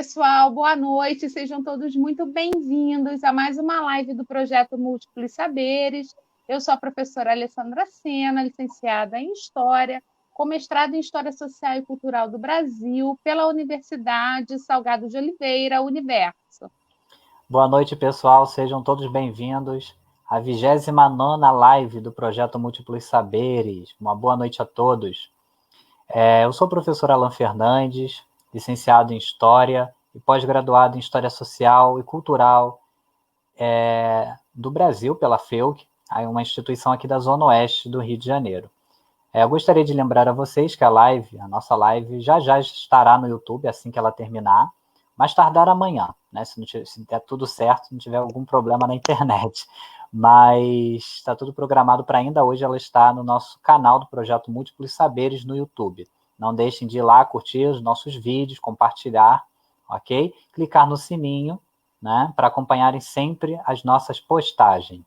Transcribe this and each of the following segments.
pessoal, boa noite, sejam todos muito bem-vindos a mais uma live do Projeto Múltiplos Saberes. Eu sou a professora Alessandra Sena, licenciada em História, com mestrado em História Social e Cultural do Brasil pela Universidade Salgado de Oliveira, Universo. Boa noite, pessoal, sejam todos bem-vindos à 29ª live do Projeto Múltiplos Saberes. Uma boa noite a todos. Eu sou o professor Alan Fernandes, licenciado em História e pós-graduado em História Social e Cultural do Brasil pela FEUC, uma instituição aqui da Zona Oeste do Rio de Janeiro. Eu gostaria de lembrar a vocês que a nossa live já estará no YouTube assim que ela terminar, mais tardar amanhã, né? Se der tudo certo, se não tiver algum problema na internet. Mas está tudo programado para ainda hoje ela estar no nosso canal do Projeto Múltiplos Saberes no YouTube. Não deixem de ir lá, curtir os nossos vídeos, compartilhar, ok? Clicar no sininho, né, para acompanharem sempre as nossas postagens.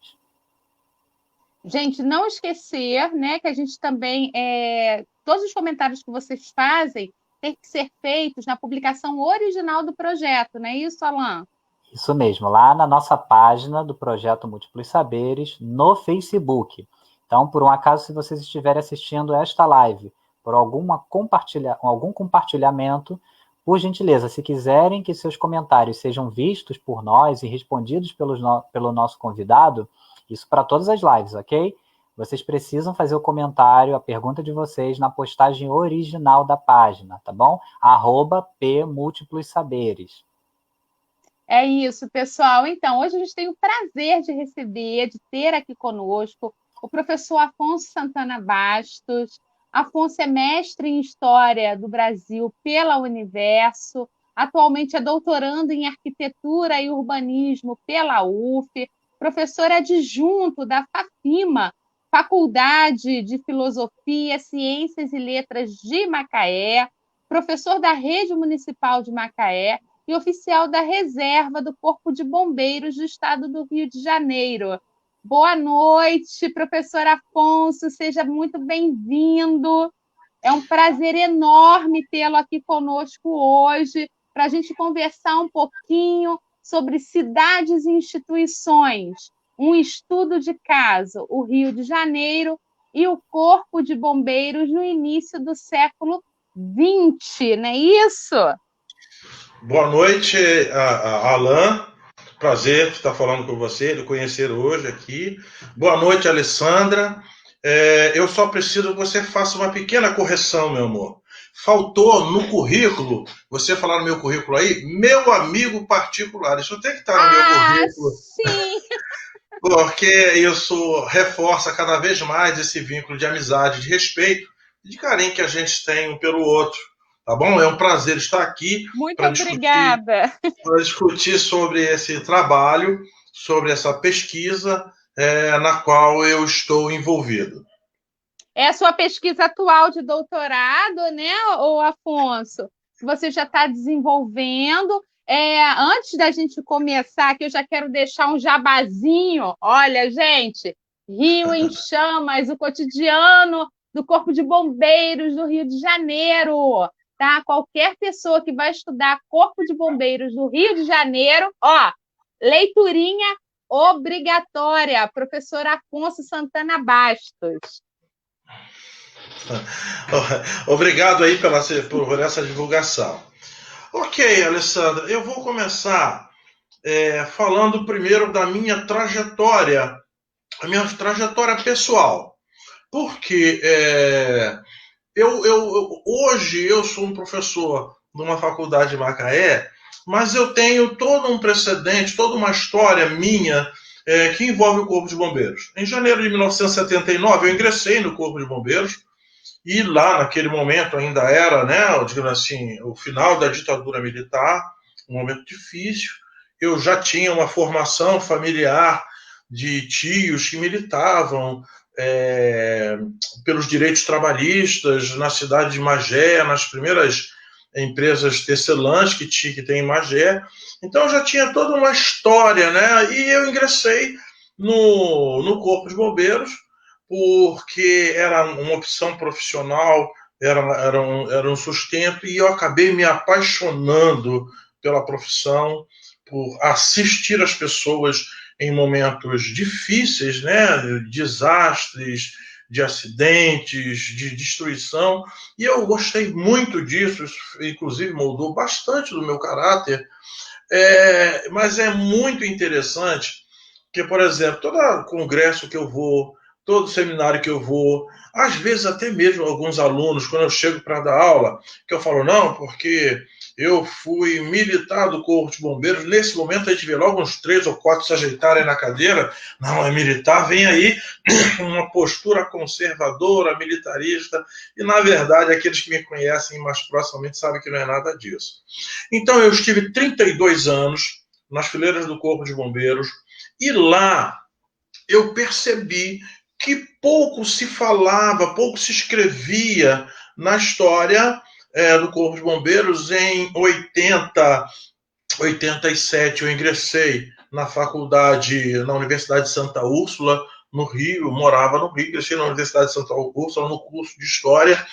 Gente, não esquecer, né, que a gente também, todos os comentários que vocês fazem têm que ser feitos na publicação original do projeto, não é isso, Alan? Isso mesmo, lá na nossa página do Projeto Múltiplos Saberes, no Facebook. Então, por um acaso, se vocês estiverem assistindo esta live por algum compartilhamento, por gentileza, se quiserem que seus comentários sejam vistos por nós e respondidos pelo nosso convidado, isso para todas as lives, ok? Vocês precisam fazer o comentário, a pergunta de vocês na postagem original da página, tá bom? @pmúltiplossaberes. É isso, pessoal. Então, hoje a gente tem o prazer de ter aqui conosco o professor Afonso Santana Bastos. Afonso é mestre em História do Brasil pela Universo, atualmente é doutorando em Arquitetura e Urbanismo pela UF, professor adjunto da FAFIMA, Faculdade de Filosofia, Ciências e Letras de Macaé, professor da Rede Municipal de Macaé e oficial da Reserva do Corpo de Bombeiros do Estado do Rio de Janeiro. Boa noite, professor Afonso, seja muito bem-vindo. É um prazer enorme tê-lo aqui conosco hoje, para a gente conversar um pouquinho sobre cidades e instituições, um estudo de caso, o Rio de Janeiro e o Corpo de Bombeiros no início do século XX, não é isso? Boa noite, Alan. Prazer estar falando com você, lhe conhecer hoje aqui. Boa noite, Alessandra. Eu só preciso que você faça uma pequena correção, meu amor. Faltou no currículo, você falar no meu currículo aí, meu amigo particular. Isso tem que estar no meu currículo. Sim! Porque isso reforça cada vez mais esse vínculo de amizade, de respeito e de carinho que a gente tem um pelo outro. Tá bom? É um prazer estar aqui. Muito obrigada. Para discutir sobre esse trabalho, sobre essa pesquisa na qual eu estou envolvido. É a sua pesquisa atual de doutorado, né, ô Afonso? Que você já está desenvolvendo. Antes da gente começar, aqui eu já quero deixar um jabazinho. Olha, gente, Rio em Chamas, o cotidiano do Corpo de Bombeiros do Rio de Janeiro. Tá? Qualquer pessoa que vai estudar Corpo de Bombeiros do Rio de Janeiro, leiturinha obrigatória, professor Afonso Santana Bastos. Obrigado aí por essa divulgação. Ok, Alessandra, eu vou começar falando primeiro da minha trajetória, a minha trajetória pessoal, porque hoje eu sou um professor numa faculdade de Macaé, mas eu tenho todo um precedente, toda uma história minha que envolve o Corpo de Bombeiros. Em janeiro de 1979, eu ingressei no Corpo de Bombeiros e lá, naquele momento, ainda era, digamos assim, o final da ditadura militar, um momento difícil. Eu já tinha uma formação familiar de tios que militavam pelos direitos trabalhistas na cidade de Magé, nas primeiras empresas tecelãs que tem em Magé. Então, eu já tinha toda uma história, E eu ingressei no Corpo de Bombeiros porque era uma opção profissional, era um sustento, e eu acabei me apaixonando pela profissão, por assistir as pessoas em momentos difíceis, né, desastres, de acidentes, de destruição, e eu gostei muito disso, isso inclusive moldou bastante do meu caráter, mas é muito interessante que, por exemplo, todo congresso que eu vou, todo seminário que eu vou, às vezes até mesmo alguns alunos, quando eu chego para dar aula, que eu falo, não, porque eu fui militar do Corpo de Bombeiros, nesse momento a gente vê logo uns 3 ou 4 se ajeitarem na cadeira, não, é militar, vem aí uma postura conservadora, militarista, e na verdade aqueles que me conhecem mais proximamente sabem que não é nada disso. Então eu estive 32 anos nas fileiras do Corpo de Bombeiros, e lá eu percebi que pouco se falava, pouco se escrevia na história do Corpo de Bombeiros. Em 87 eu ingressei na faculdade, na Universidade de Santa Úrsula, no Rio, morava no Rio, ingressei na Universidade de Santa Úrsula no curso de História,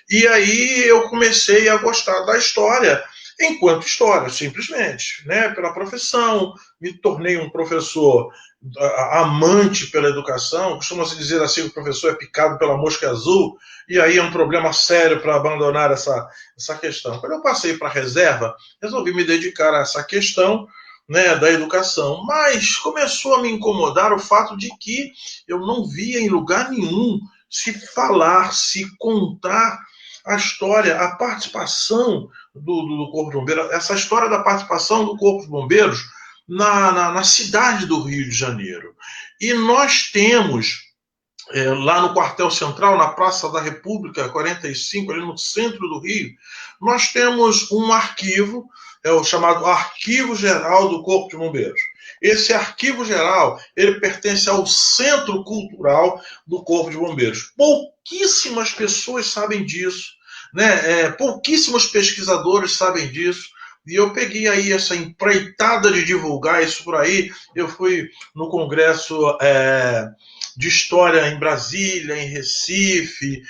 e aí eu comecei a gostar da história, enquanto história, simplesmente, né? Pela profissão, me tornei um professor amante pela educação, costuma-se dizer assim que o professor é picado pela mosca azul, e aí é um problema sério para abandonar essa questão. Quando eu passei para a reserva, resolvi me dedicar a essa questão, né, da educação, mas começou a me incomodar o fato de que eu não via em lugar nenhum se falar, se contar a história, a participação do Corpo de Bombeiros, essa história da participação do Corpo de Bombeiros na cidade do Rio de Janeiro. E nós temos, lá no quartel central, na Praça da República, 45, ali no centro do Rio, nós temos um arquivo, o chamado Arquivo Geral do Corpo de Bombeiros. Esse Arquivo Geral, ele pertence ao Centro Cultural do Corpo de Bombeiros. Pouquíssimas pessoas sabem disso, né? Pouquíssimos pesquisadores sabem disso. E eu peguei aí essa empreitada de divulgar isso por aí. Eu fui no Congresso de História em Brasília, em Recife,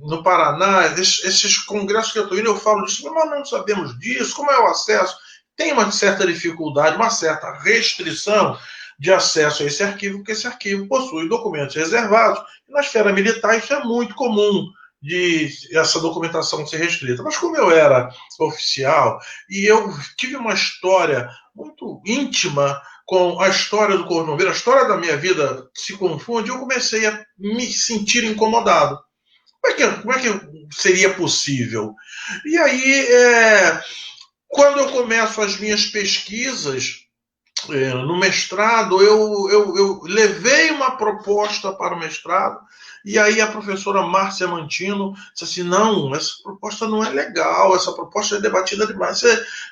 no Paraná. Esses congressos que eu estou indo, eu falo disso, mas nós não sabemos disso, como é o acesso? Tem uma certa dificuldade, uma certa restrição de acesso a esse arquivo, porque esse arquivo possui documentos reservados, e na esfera militar isso é muito comum, de essa documentação ser restrita. Mas como eu era oficial, e eu tive uma história muito íntima com a história do Corpo de Bombeiros, a história da minha vida se confunde, eu comecei a me sentir incomodado. Como é que seria possível? E aí, quando eu começo as minhas pesquisas no mestrado, eu levei uma proposta para o mestrado, e aí a professora Márcia Mantino disse assim, não, essa proposta não é legal, essa proposta é debatida demais.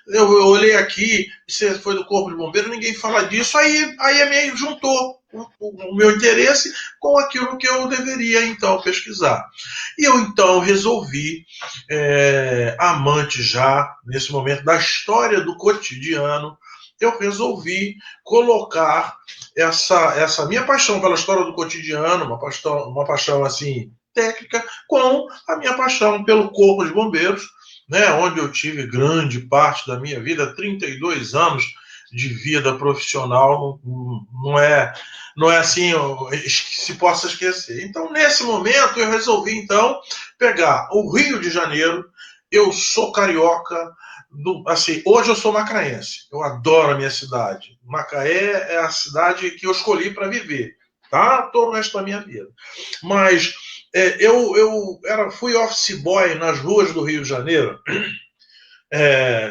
Eu olhei aqui, você foi do Corpo de Bombeiros, ninguém fala disso, aí me juntou o meu interesse com aquilo que eu deveria, então, pesquisar. E eu, então, resolvi, amante já, nesse momento, da história do cotidiano, eu resolvi colocar essa minha paixão pela história do cotidiano, uma paixão assim técnica, com a minha paixão pelo Corpo de Bombeiros, né, onde eu tive grande parte da minha vida, 32 anos de vida profissional, não é assim que se possa esquecer. Então, nesse momento, eu resolvi, então, pegar o Rio de Janeiro. Eu sou carioca, assim, hoje eu sou macaense, eu adoro a minha cidade. Macaé é a cidade que eu escolhi para viver, tá? Todo o resto da minha vida. Mas eu fui office boy nas ruas do Rio de Janeiro,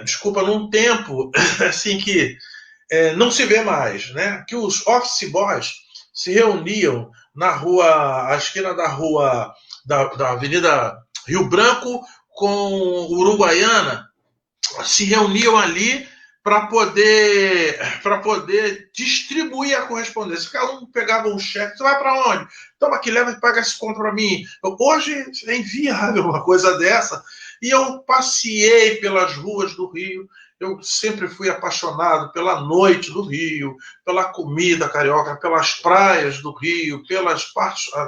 desculpa, num tempo assim que não se vê mais, né? Que os office boys se reuniam na rua, à esquina da rua da Avenida Rio Branco com Uruguaiana, se reuniam ali para poder distribuir a correspondência. Cada um pegava um cheque, você vai para onde? Toma aqui, leva e paga esse conto para mim. Hoje é inviável uma coisa dessa. E eu passeei pelas ruas do Rio. Eu sempre fui apaixonado pela noite do Rio, pela comida carioca, pelas praias do Rio, pelas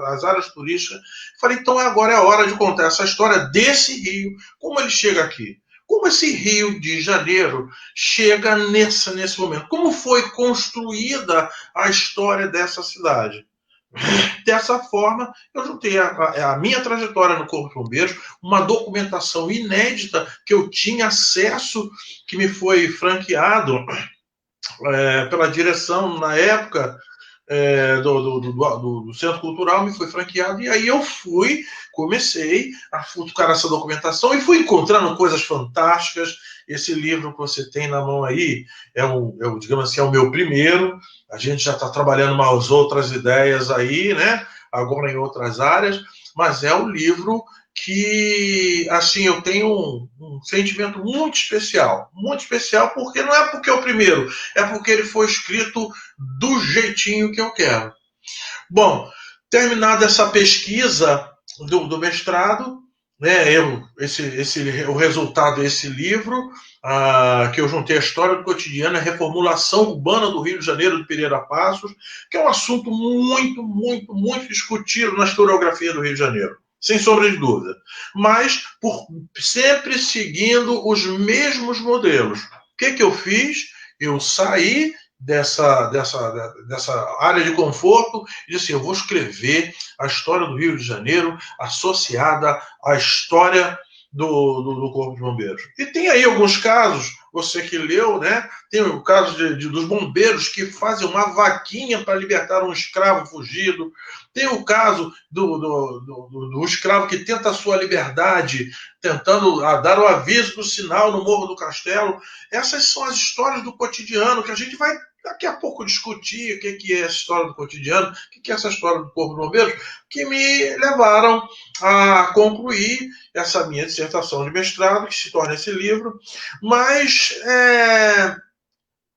as áreas turísticas. Falei, então agora é a hora de contar essa história desse Rio, como ele chega aqui. como esse Rio de Janeiro chega nesse momento? Como foi construída a história dessa cidade? Dessa forma, eu juntei a minha trajetória no Corpo de Bombeiros, uma documentação inédita que eu tinha acesso, que me foi franqueado pela direção na época do Centro Cultural, me foi franqueado, e aí eu comecei a futucar essa documentação e fui encontrando coisas fantásticas. Esse livro que você tem na mão aí digamos assim, é o meu primeiro. A gente já está trabalhando umas outras ideias aí, né? Agora em outras áreas, mas é um livro que, assim, eu tenho um sentimento muito especial, porque não é porque é o primeiro, é porque ele foi escrito do jeitinho que eu quero. Bom, terminada essa pesquisa do mestrado, né, o resultado desse livro, que eu juntei a história do cotidiano, a reformulação urbana do Rio de Janeiro de Pereira Passos, que é um assunto muito, muito, muito discutido na historiografia do Rio de Janeiro, sem sombra de dúvida, mas sempre seguindo os mesmos modelos. O que eu fiz? Eu saí dessa área de conforto e disse assim, eu vou escrever a história do Rio de Janeiro associada à história do Corpo de Bombeiros. E tem aí alguns casos, você que leu, né? Tem o caso dos bombeiros que fazem uma vaquinha para libertar um escravo fugido. Tem o caso do escravo que tenta a sua liberdade, tentando dar o aviso do sinal no Morro do Castelo. Essas são as histórias do cotidiano que a gente vai daqui a pouco discutir o que é essa história do cotidiano, o que é essa história do Corpo de Bombeiros, que me levaram a concluir essa minha dissertação de mestrado, que se torna esse livro. Mas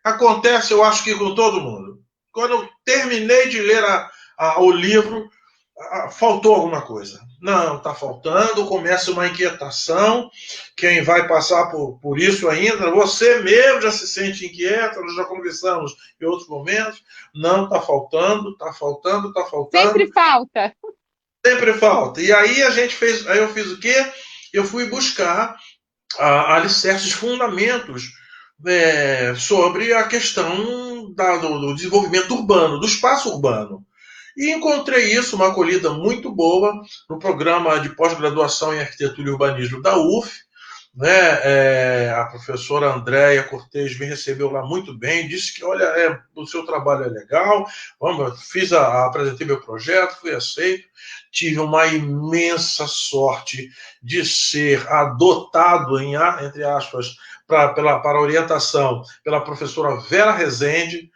acontece, eu acho que com todo mundo. Quando eu terminei de ler o livro, faltou alguma coisa. Não, está faltando, começa uma inquietação. Quem vai passar por isso ainda, você mesmo já se sente inquieto, nós já conversamos em outros momentos. Não, está faltando, está faltando, está faltando. Sempre falta. Sempre falta. E aí eu fiz o quê? Eu fui buscar alicerces, fundamentos sobre a questão do desenvolvimento urbano, do espaço urbano. E encontrei isso, uma acolhida muito boa, no programa de pós-graduação em Arquitetura e Urbanismo da UF. Né? A professora Andréia Cortez me recebeu lá muito bem, disse que, olha, o seu trabalho é legal, apresentei meu projeto, fui aceito, tive uma imensa sorte de ser adotado, entre aspas, para orientação pela professora Vera Rezende.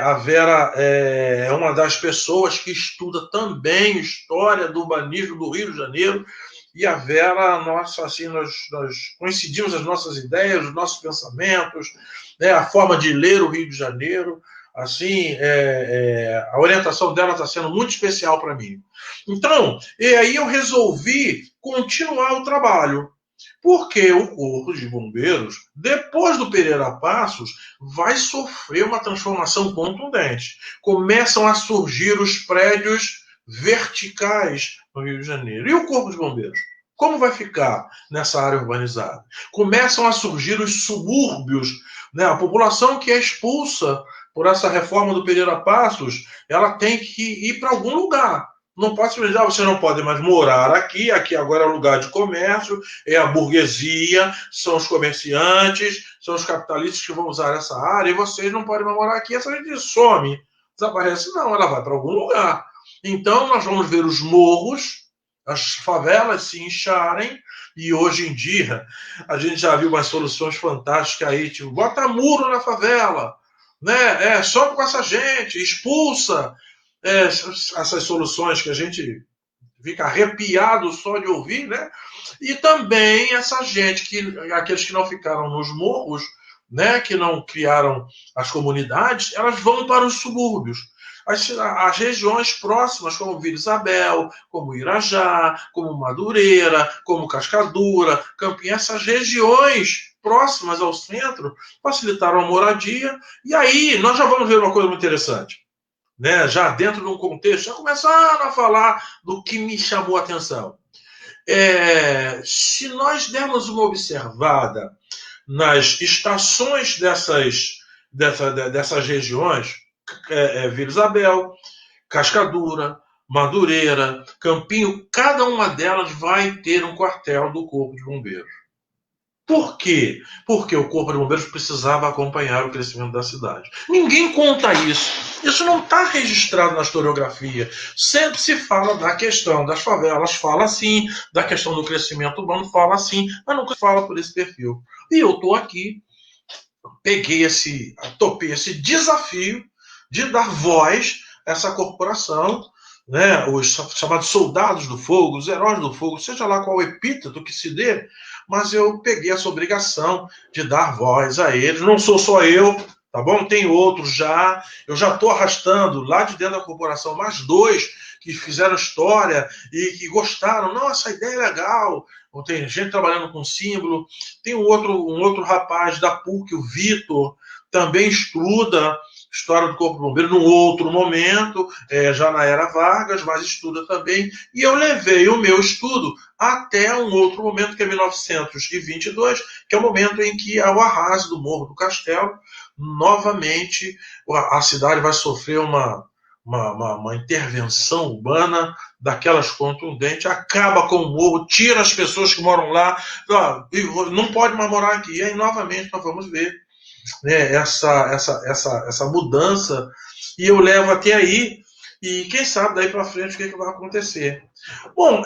A Vera é uma das pessoas que estuda também história do urbanismo do Rio de Janeiro, e a Vera, nossa, assim, nós coincidimos as nossas ideias, os nossos pensamentos, né, a forma de ler o Rio de Janeiro, assim, a orientação dela está sendo muito especial para mim. Então, e aí eu resolvi continuar o trabalho, porque o Corpo de Bombeiros, depois do Pereira Passos, vai sofrer uma transformação contundente. Começam a surgir os prédios verticais no Rio de Janeiro. E o Corpo de Bombeiros? Como vai ficar nessa área urbanizada? Começam a surgir os subúrbios, né? A população que é expulsa por essa reforma do Pereira Passos, ela tem que ir para algum lugar. Não pode se dizer, você não pode mais morar aqui agora é lugar de comércio, é a burguesia, são os comerciantes, são os capitalistas que vão usar essa área, e vocês não podem mais morar aqui, essa gente some, desaparece. Não, ela vai para algum lugar. Então, nós vamos ver os morros, as favelas se incharem, e hoje em dia, a gente já viu umas soluções fantásticas aí, tipo, bota muro na favela, né? Só com essa gente, expulsa essas soluções que a gente fica arrepiado só de ouvir, né? E também essa gente, aqueles que não ficaram nos morros, né, que não criaram as comunidades, elas vão para os subúrbios. As regiões próximas, como Vila Isabel, como Irajá, como Madureira, como Cascadura, Campinho, essas regiões próximas ao centro facilitaram a moradia. E aí nós já vamos ver uma coisa muito interessante. Né, já dentro de um contexto, já começaram a falar do que me chamou a atenção. Se nós dermos uma observada nas estações dessas regiões, Vila Isabel, Cascadura, Madureira, Campinho, cada uma delas vai ter um quartel do Corpo de Bombeiros. Por quê? Porque o Corpo de Bombeiros precisava acompanhar o crescimento da cidade. Ninguém conta isso. Isso não está registrado na historiografia. Sempre se fala da questão das favelas, fala assim, da questão do crescimento urbano, fala assim, mas nunca fala por esse perfil. E eu estou aqui, topei esse desafio de dar voz a essa corporação, né, os chamados soldados do fogo, os heróis do fogo, seja lá qual o epíteto que se dê, mas eu peguei essa obrigação de dar voz a eles. Não sou só eu, tá bom? Tem outros já. Eu já estou arrastando lá de dentro da corporação mais 2 que fizeram história e que gostaram. Não, essa ideia é legal. Tem gente trabalhando com símbolo. Tem um outro rapaz da PUC, o Vitor, também estuda história do Corpo de Bombeiros num outro momento, já na era Vargas, mas estuda também. E eu levei o meu estudo até um outro momento, que é 1922, que é o momento em que, ao arraso do Morro do Castelo, novamente a cidade vai sofrer uma intervenção urbana daquelas contundentes, acaba com o morro, tira as pessoas que moram lá, não pode mais morar aqui. E aí, novamente, nós vamos ver, né, essa mudança, e eu levo até aí, e quem sabe daí para frente o que vai acontecer. Bom,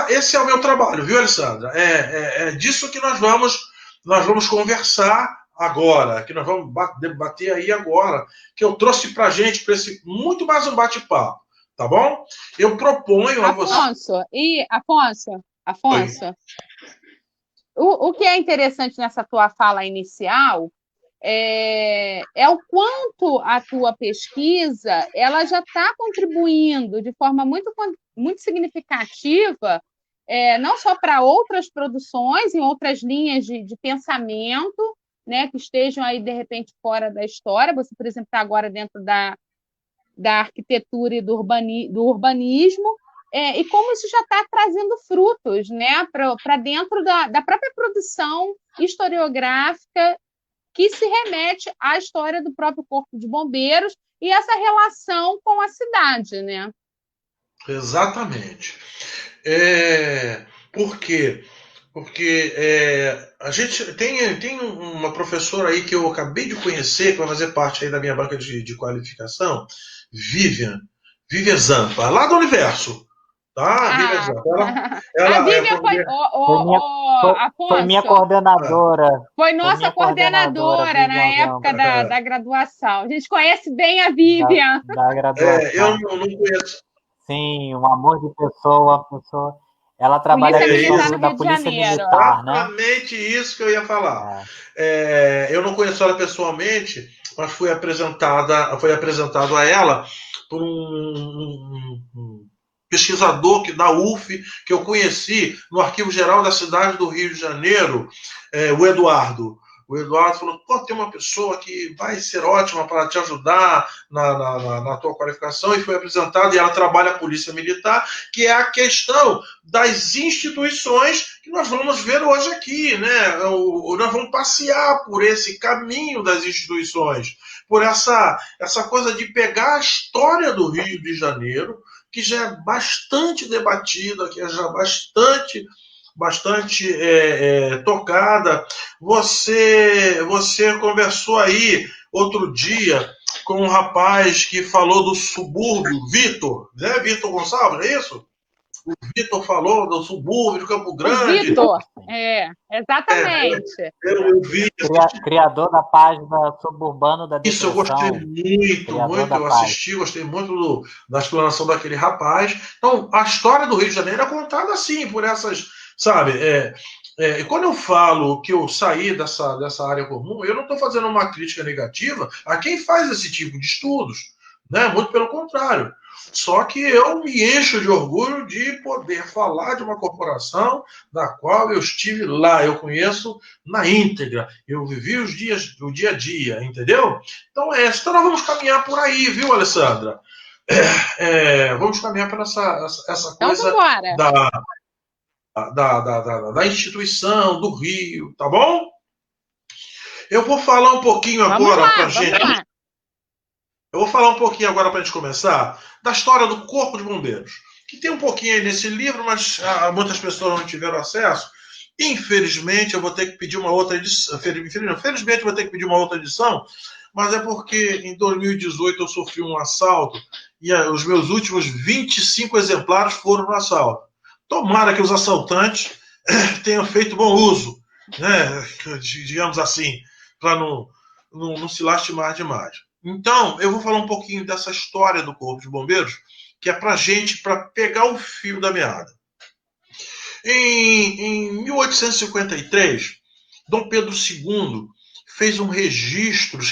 esse é o meu trabalho, viu, Alessandra? É disso que nós vamos conversar agora, que nós vamos debater aí agora, que eu trouxe para gente, para esse muito mais um bate-papo, tá bom? Eu proponho a você... Afonso, o que é interessante nessa tua fala inicial é o quanto a tua pesquisa ela já está contribuindo de forma muito, muito significativa, não só para outras produções, em outras linhas de pensamento, né, que estejam aí, de repente, fora da história. Você, por exemplo, está agora dentro da arquitetura e do urbanismo, e como isso já está trazendo frutos, né, para dentro da própria produção historiográfica, que se remete à história do próprio Corpo de Bombeiros e essa relação com a cidade, né? Exatamente. Por quê? Porque a gente tem uma professora aí que eu acabei de conhecer, que vai fazer parte aí da minha banca de qualificação, Vivian Zampa, lá do Universo. Tá? Vivian Zampa. A Vivian foi minha coordenadora. Foi nossa coordenadora na época da graduação. A gente conhece bem a Vivian. Da graduação. Eu não conheço. Sim, um amor de pessoa, Ela trabalha aqui da Polícia Militar, né? Exatamente isso que eu ia falar. Eu não conheço ela pessoalmente, mas foi apresentado a ela por um pesquisador da UF, que eu conheci no Arquivo Geral da cidade do Rio de Janeiro, o Eduardo. O Eduardo falou, tem uma pessoa que vai ser ótima para te ajudar na tua qualificação, e foi apresentada, e ela trabalha a Polícia Militar, que é a questão das instituições que nós vamos ver hoje aqui, né? Nós vamos passear por esse caminho das instituições, por essa coisa de pegar a história do Rio de Janeiro, que já é bastante debatida, que é já bastante tocada. Você conversou aí outro dia com um rapaz que falou do subúrbio, Vitor, né? Vitor Gonçalves, é isso? O Vitor falou do subúrbio de Campo Grande. Vitor, exatamente. Eu vi. Criador da página Suburbano da Depressão. Isso, eu gostei muito. Eu assisti, gostei muito da explanação daquele rapaz. Então, a história do Rio de Janeiro é contada assim, por essas, sabe? E quando eu falo que eu saí dessa área comum, eu não estou fazendo uma crítica negativa a quem faz esse tipo de estudos, né? Muito pelo contrário. Só que eu me encho de orgulho de poder falar de uma corporação da qual eu estive lá, eu conheço na íntegra, eu vivi o dia a dia, entendeu? Então então nós vamos caminhar por aí, viu, Alessandra? Vamos caminhar por essa coisa então, da instituição, do Rio, tá bom? Eu vou falar um pouquinho agora para gente. Eu vou falar um pouquinho agora para a gente começar da história do Corpo de Bombeiros, que tem um pouquinho aí nesse livro, mas muitas pessoas não tiveram acesso. Infelizmente, eu vou ter que pedir uma outra edição. Felizmente, eu vou ter que pedir uma outra edição, mas é porque em 2018 eu sofri um assalto e os meus últimos 25 exemplares foram no assalto. Tomara que os assaltantes tenham feito bom uso, né? Digamos assim, para não se lastimar demais. Então, eu vou falar um pouquinho dessa história do Corpo de Bombeiros, que é para pegar o fio da meada. Em 1853, Dom Pedro II fez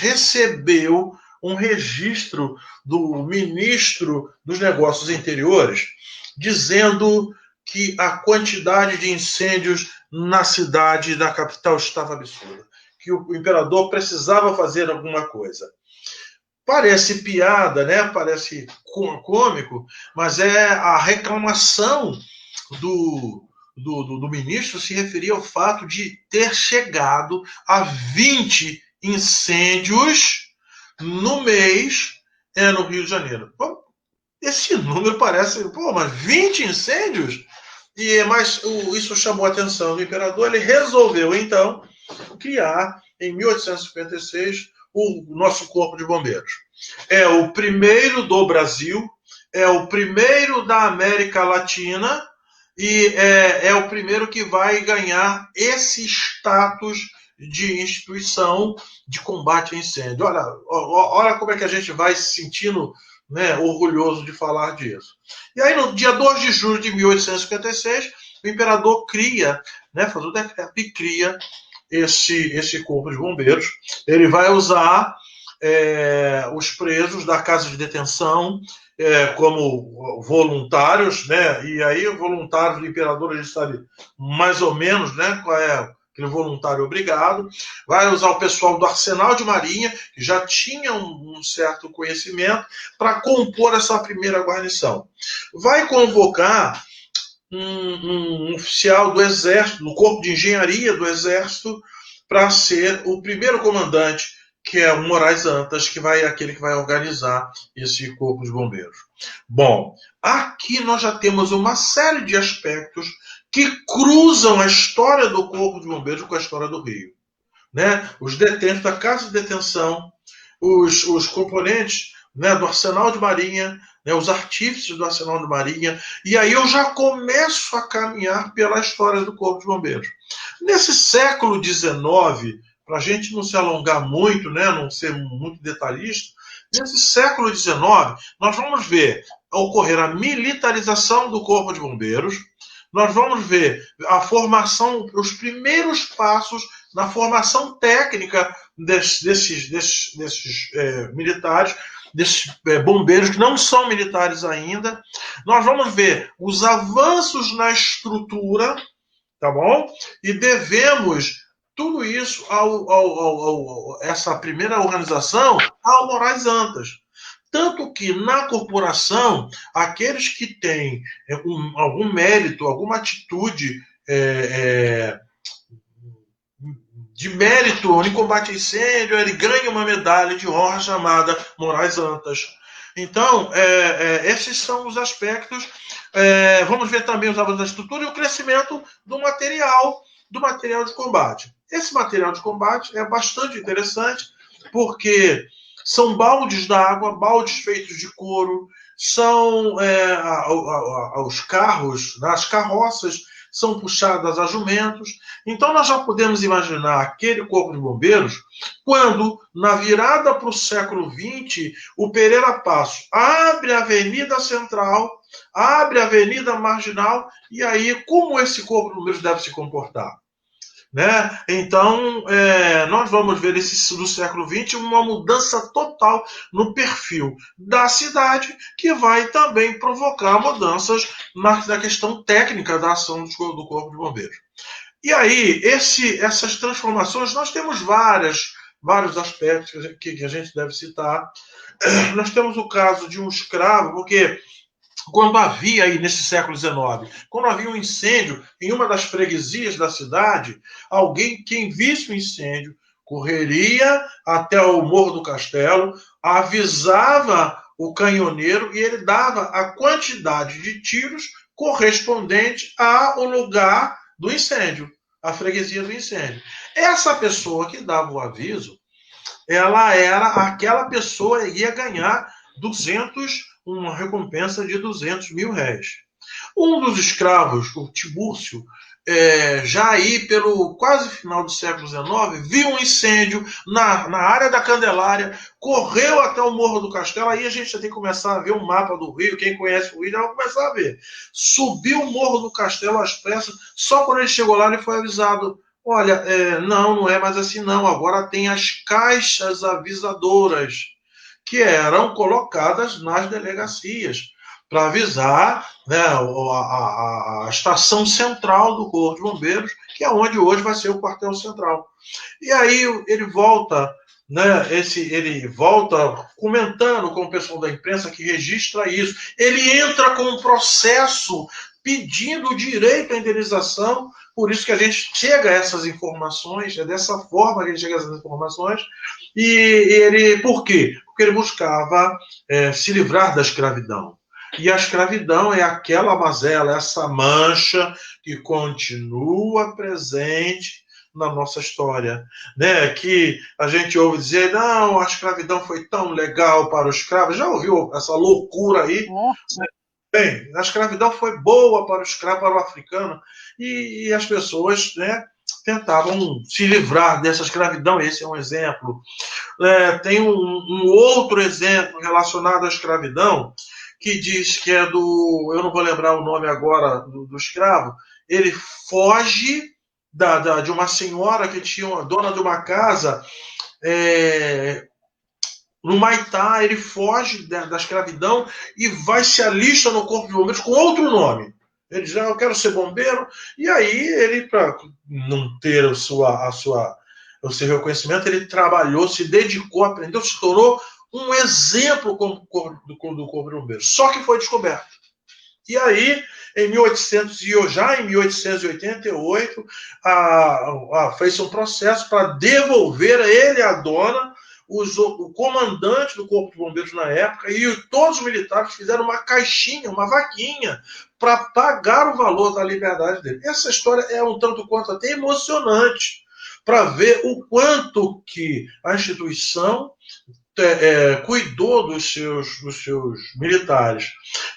recebeu um registro do ministro dos Negócios Interiores, dizendo que a quantidade de incêndios na cidade da capital estava absurda, que o imperador precisava fazer alguma coisa. Parece piada, né? Parece cômico, mas a reclamação do ministro se referia ao fato de ter chegado a 20 incêndios no mês no Rio de Janeiro. Pô, esse número parece, mas 20 incêndios? Mas isso chamou a atenção do imperador. Ele resolveu, então, criar, em 1856, o nosso Corpo de Bombeiros. É o primeiro do Brasil, é o primeiro da América Latina e é o primeiro que vai ganhar esse status de instituição de combate a incêndio. Olha como é que a gente vai se sentindo, né, orgulhoso de falar disso. E aí, no dia 2 de julho de 1856, o imperador cria, né, faz o decreto e cria esse Corpo de Bombeiros. Ele vai usar os presos da casa de detenção como voluntários, né? E aí voluntários do imperador, a gente sabe mais ou menos, né, qual é aquele voluntário obrigado. Vai usar o pessoal do Arsenal de Marinha, que já tinha um certo conhecimento, para compor essa primeira guarnição. Vai convocar um oficial do Exército, do Corpo de Engenharia do Exército, para ser o primeiro comandante, que é o Moraes Antas, aquele que vai organizar esse Corpo de Bombeiros. Bom, aqui nós já temos uma série de aspectos que cruzam a história do Corpo de Bombeiros com a história do Rio, né? Os detentos da Casa de Detenção, os componentes, né, do Arsenal de Marinha, né, os artífices do Arsenal de Marinha, e aí eu já começo a caminhar pela história do Corpo de Bombeiros. Nesse século XIX, para a gente não se alongar muito, né, não ser muito detalhista, nesse século XIX, nós vamos ver ocorrer a militarização do Corpo de Bombeiros, nós vamos ver a formação, os primeiros passos na formação técnica desses militares, desses bombeiros que não são militares ainda. Nós vamos ver os avanços na estrutura, tá bom? E devemos tudo isso essa primeira organização ao Moraes Antas. Tanto que na corporação, aqueles que têm algum mérito, alguma atitude de mérito em combate a incêndio, ele ganha uma medalha de honra chamada Moraes Antas. Então, esses são os aspectos. Vamos ver também os avanços da estrutura e o crescimento do material de combate. Esse material de combate é bastante interessante, porque são baldes d'água, baldes feitos de couro, são os carros, as carroças são puxadas a jumentos. Então nós já podemos imaginar aquele Corpo de Bombeiros quando, na virada para o século XX, o Pereira Passos abre a Avenida Central, abre a Avenida Marginal, e aí como esse Corpo de Bombeiros deve se comportar? Né? Então, nós vamos ver no século XX uma mudança total no perfil da cidade, que vai também provocar mudanças na questão técnica da ação do Corpo de Bombeiros. E aí, essas transformações, nós temos vários aspectos que a gente deve citar. Nós temos o caso de um escravo, porque quando havia aí, nesse século XIX, quando havia um incêndio em uma das freguesias da cidade, alguém, quem visse o incêndio, correria até o Morro do Castelo, avisava o canhoneiro e ele dava a quantidade de tiros correspondente ao lugar do incêndio, a freguesia do incêndio. Essa pessoa que dava o aviso, ela era aquela pessoa que ia ganhar uma recompensa de 200 mil réis. Um dos escravos, o Tibúrcio, já aí pelo quase final do século XIX, viu um incêndio na área da Candelária, correu até o Morro do Castelo, aí a gente já tem que começar a ver um mapa do Rio, quem conhece o Rio já vai começar a ver. Subiu o Morro do Castelo às pressas, só quando ele chegou lá ele foi avisado, olha, não é mais assim não, agora tem as caixas avisadoras, que eram colocadas nas delegacias, para avisar, né, a estação central do Corpo de Bombeiros, que é onde hoje vai ser o quartel central. E aí ele volta, né, ele volta comentando com o pessoal da imprensa que registra isso. Ele entra com um processo pedindo o direito à indenização, por isso que a gente chega a essas informações, é dessa forma que a gente chega a essas informações, e ele, por quê? Porque ele buscava se livrar da escravidão. E a escravidão é aquela mazela, essa mancha que continua presente na nossa história, né? Que a gente ouve dizer, não, a escravidão foi tão legal para os escravos. Já ouviu essa loucura aí? Bem, a escravidão foi boa para o escravo, para o africano, e as pessoas, né, tentavam se livrar dessa escravidão. Esse é um exemplo. Tem um outro exemplo relacionado à escravidão, que diz que é do... Eu não vou lembrar o nome agora do escravo. Ele foge de uma senhora que tinha uma dona de uma casa no Maitá. Ele foge da escravidão e vai se alista no Corpo de Bombeiros com outro nome. Ele diz, eu quero ser bombeiro. E aí ele, para não ter o seu reconhecimento, ele trabalhou, se dedicou, aprendeu, se tornou um exemplo do Corpo de Bombeiros. Só que foi descoberto. E aí, em 1888, fez um processo para devolver a ele, a dona, o comandante do Corpo de Bombeiros na época, e todos os militares fizeram uma caixinha, uma vaquinha, para pagar o valor da liberdade dele. Essa história é um tanto quanto até emocionante, para ver o quanto que a instituição cuidou dos seus militares.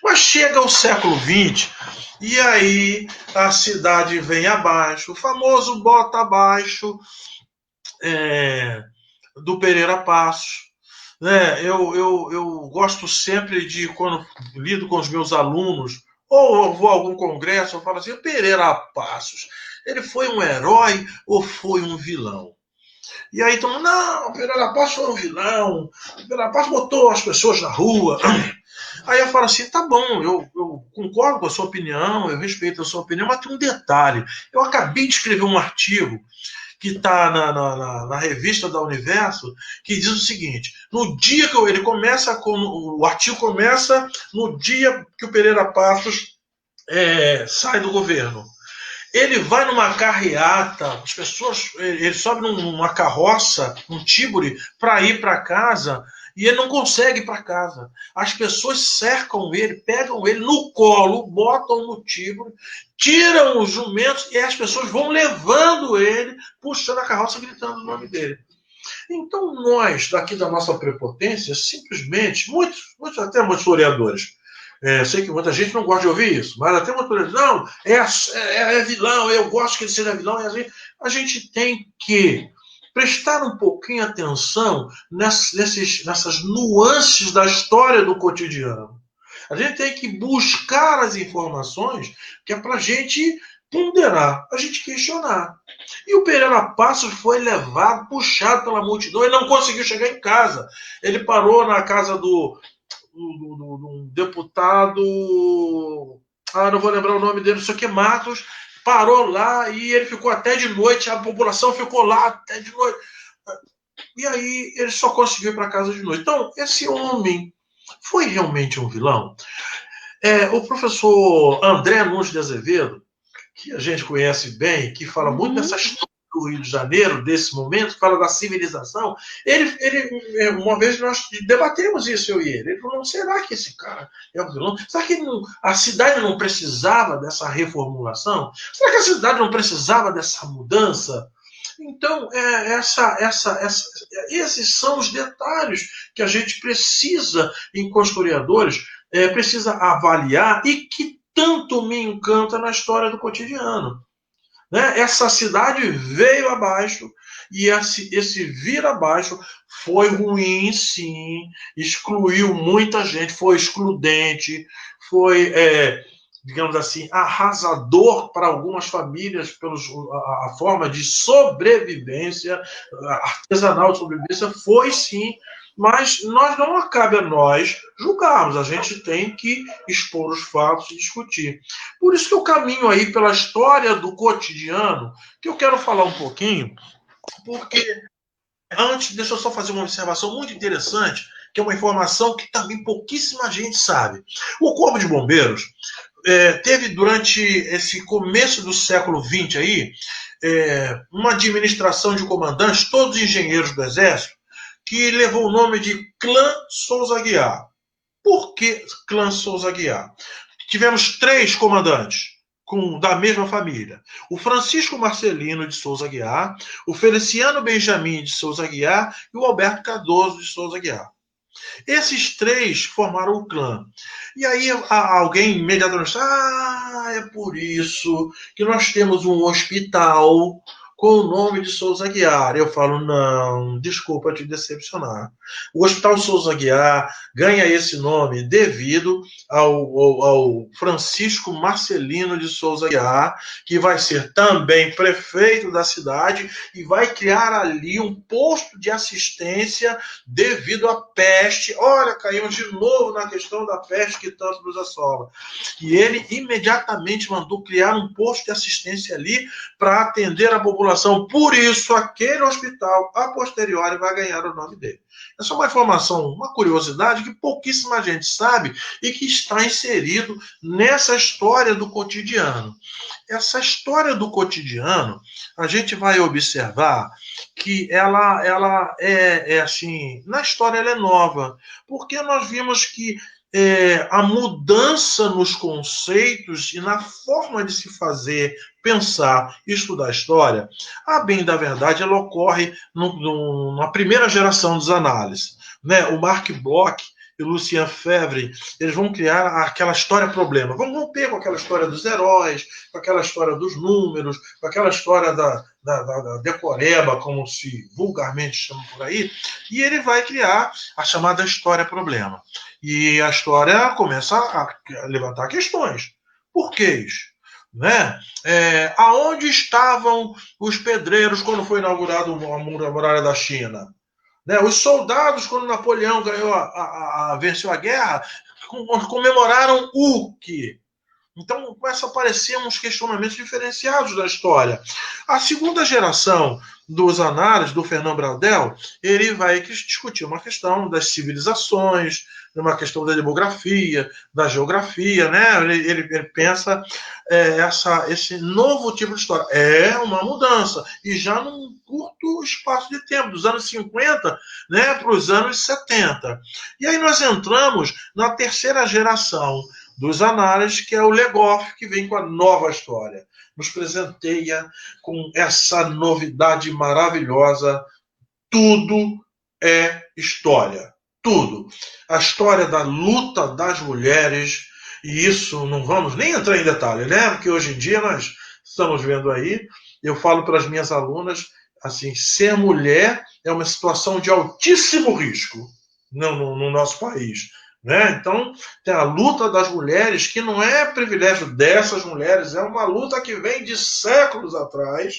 Mas chega o século XX e aí a cidade vem abaixo, o famoso bota abaixo do Pereira Passos. Eu gosto sempre de, quando lido com os meus alunos, ou eu vou a algum congresso, eu falo assim, o Pereira Passos, ele foi um herói ou foi um vilão? E aí todo mundo, não, o Pereira Passos foi um vilão, o Pereira Passos botou as pessoas na rua. Aí eu falo assim, tá bom, eu concordo com a sua opinião, eu respeito a sua opinião, mas tem um detalhe. Eu acabei de escrever um artigo que está na revista da Universo, que diz o seguinte, no dia que ele começa, o artigo começa no dia que o Pereira Passos sai do governo. Ele vai numa carreata, as pessoas, ele sobe numa carroça, um tíburi, para ir para casa, e ele não consegue ir para casa. As pessoas cercam ele, pegam ele no colo, botam no tíburi, tiram os jumentos, e as pessoas vão levando ele, puxando a carroça, gritando o nome dele. Então nós, daqui da nossa prepotência, simplesmente, muitos historiadores, sei que muita gente não gosta de ouvir isso, mas até muita gente, não, é vilão, eu gosto que ele seja vilão, e assim, a gente tem que prestar um pouquinho atenção nessas nuances da história do cotidiano. A gente tem que buscar as informações que é para a gente ponderar, a gente questionar. E o Pereira Passos foi levado, puxado pela multidão, e não conseguiu chegar em casa. Ele parou na casa do deputado, não vou lembrar o nome dele, isso aqui é Matos, parou lá e ele ficou até de noite, a população ficou lá até de noite. E aí ele só conseguiu ir para casa de noite. Então, esse homem foi realmente um vilão? O professor André Nunes de Azevedo, que a gente conhece bem, que fala muito dessa história do Rio de Janeiro, desse momento, fala da civilização, uma vez nós debatemos isso, eu e ele. Ele falou, será que esse cara é um vilão? Será que a cidade não precisava dessa reformulação? Será que a cidade não precisava dessa mudança? Então, esses são os detalhes que a gente precisa, enquanto historiadores, precisa avaliar e que tanto me encanta na história do cotidiano. Né? Essa cidade veio abaixo e esse vir abaixo foi ruim, sim, excluiu muita gente, foi excludente, foi, digamos assim, arrasador para algumas famílias a forma de sobrevivência, artesanal de sobrevivência, foi sim, mas não cabe a nós julgarmos, a gente tem que expor os fatos e discutir. Por isso que eu caminho aí pela história do cotidiano, que eu quero falar um pouquinho, porque antes, deixa eu só fazer uma observação muito interessante, que é uma informação que também pouquíssima gente sabe. O Corpo de Bombeiros teve durante esse começo do século XX aí, uma administração de comandantes, todos engenheiros do Exército, que levou o nome de Clã Souza Aguiar. Por que Clã Souza Aguiar? Tivemos 3 comandantes da mesma família. O Francisco Marcelino de Souza Aguiar, o Feliciano Benjamin de Souza Aguiar e o Alberto Cardoso de Souza Aguiar. Esses 3 formaram o clã. E aí alguém imediatamente, é por isso que nós temos um hospital com o nome de Souza Aguiar. Eu falo, não, desculpa te decepcionar. O Hospital Souza Aguiar ganha esse nome devido ao Francisco Marcelino de Souza Aguiar, que vai ser também prefeito da cidade e vai criar ali um posto de assistência devido à peste. Olha, caímos de novo na questão da peste que tanto nos assola. E ele imediatamente mandou criar um posto de assistência ali para atender a população. Por isso, aquele hospital, a posteriori, vai ganhar o nome dele. Essa é uma informação, uma curiosidade que pouquíssima gente sabe e que está inserido nessa história do cotidiano. Essa história do cotidiano, a gente vai observar que ela é assim, na história ela é nova, porque nós vimos que a mudança nos conceitos e na forma de se fazer, pensar e estudar a história, a bem da verdade, ela ocorre na primeira geração dos análises. Né? O Marc Bloch e o Lucien Febvre, eles vão criar aquela história-problema. Vamos romper com aquela história dos heróis, com aquela história dos números, com aquela história da decoreba, como se vulgarmente chama por aí, e ele vai criar a chamada história-problema. E a história começa a levantar questões. Porquês? Né? Aonde estavam os pedreiros quando foi inaugurado a muralha da China? Né? Os soldados, quando Napoleão venceu a guerra, comemoraram o quê? Então, começa a aparecer uns questionamentos diferenciados da história. A segunda geração dos análises do Fernand Braudel, ele vai discutir uma questão das civilizações, uma questão da demografia, da geografia, né? Ele pensa esse novo tipo de história. É uma mudança, e já num curto espaço de tempo, dos anos 50, né, para os anos 70. E aí nós entramos na terceira geração dos análises, que é o Legoff, que vem com a nova história. Nos presenteia com essa novidade maravilhosa. Tudo é história. Tudo. A história da luta das mulheres, e isso não vamos nem entrar em detalhe, né? Porque hoje em dia nós estamos vendo aí, eu falo para as minhas alunas, assim, ser mulher é uma situação de altíssimo risco no nosso país. Né? Então, tem a luta das mulheres, que não é privilégio dessas mulheres, é uma luta que vem de séculos atrás.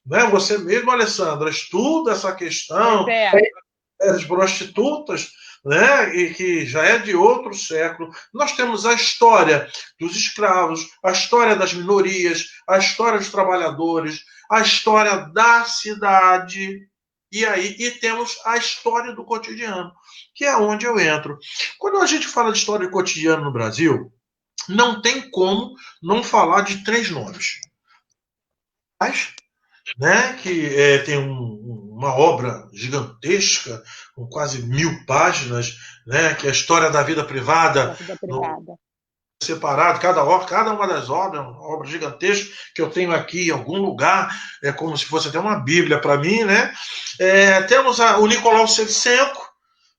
Né? Você mesmo, Alessandra, estuda essa questão das prostitutas, né? E que já é de outro século. Nós temos a história dos escravos, a história das minorias, a história dos trabalhadores, a história da cidade. E temos a história do cotidiano, que é onde eu entro. Quando a gente fala de história do cotidiano no Brasil, não tem como não falar de 3 nomes. Né, que tem uma obra gigantesca, com quase 1000 páginas, né, que é a história da vida privada, Da vida privada. Separado, cada uma das obras, uma obra gigantesca que eu tenho aqui em algum lugar, é como se fosse até uma bíblia para mim, né? Temos o Nicolau Shevchenko,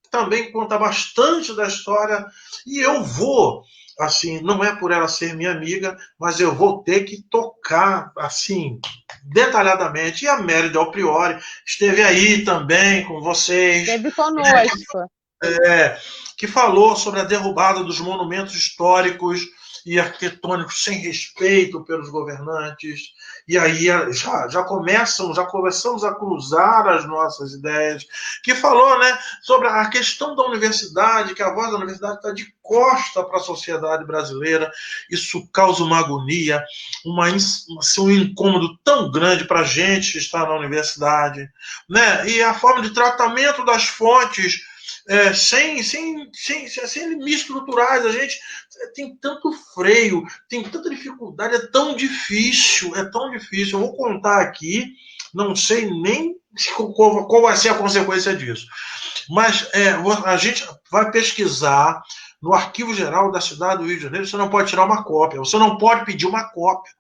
que também conta bastante da história, e eu vou, assim, não é por ela ser minha amiga, mas eu vou ter que tocar, assim, detalhadamente. E a Mary Del Priore esteve aí também com vocês. Esteve conosco. Que falou sobre a derrubada dos monumentos históricos e arquitetônicos sem respeito pelos governantes. E aí já começamos a cruzar as nossas ideias, que falou, né, sobre a questão da universidade, que a voz da universidade está de costa para a sociedade brasileira. Isso causa uma agonia, um incômodo tão grande para a gente que está na universidade, né? E a forma de tratamento das fontes sem limites culturais. A gente tem tanto freio, tem tanta dificuldade, é tão difícil. Eu vou contar aqui, não sei nem qual vai ser a consequência disso. Mas a gente vai pesquisar no Arquivo Geral da cidade do Rio de Janeiro, você não pode tirar uma cópia, você não pode pedir uma cópia.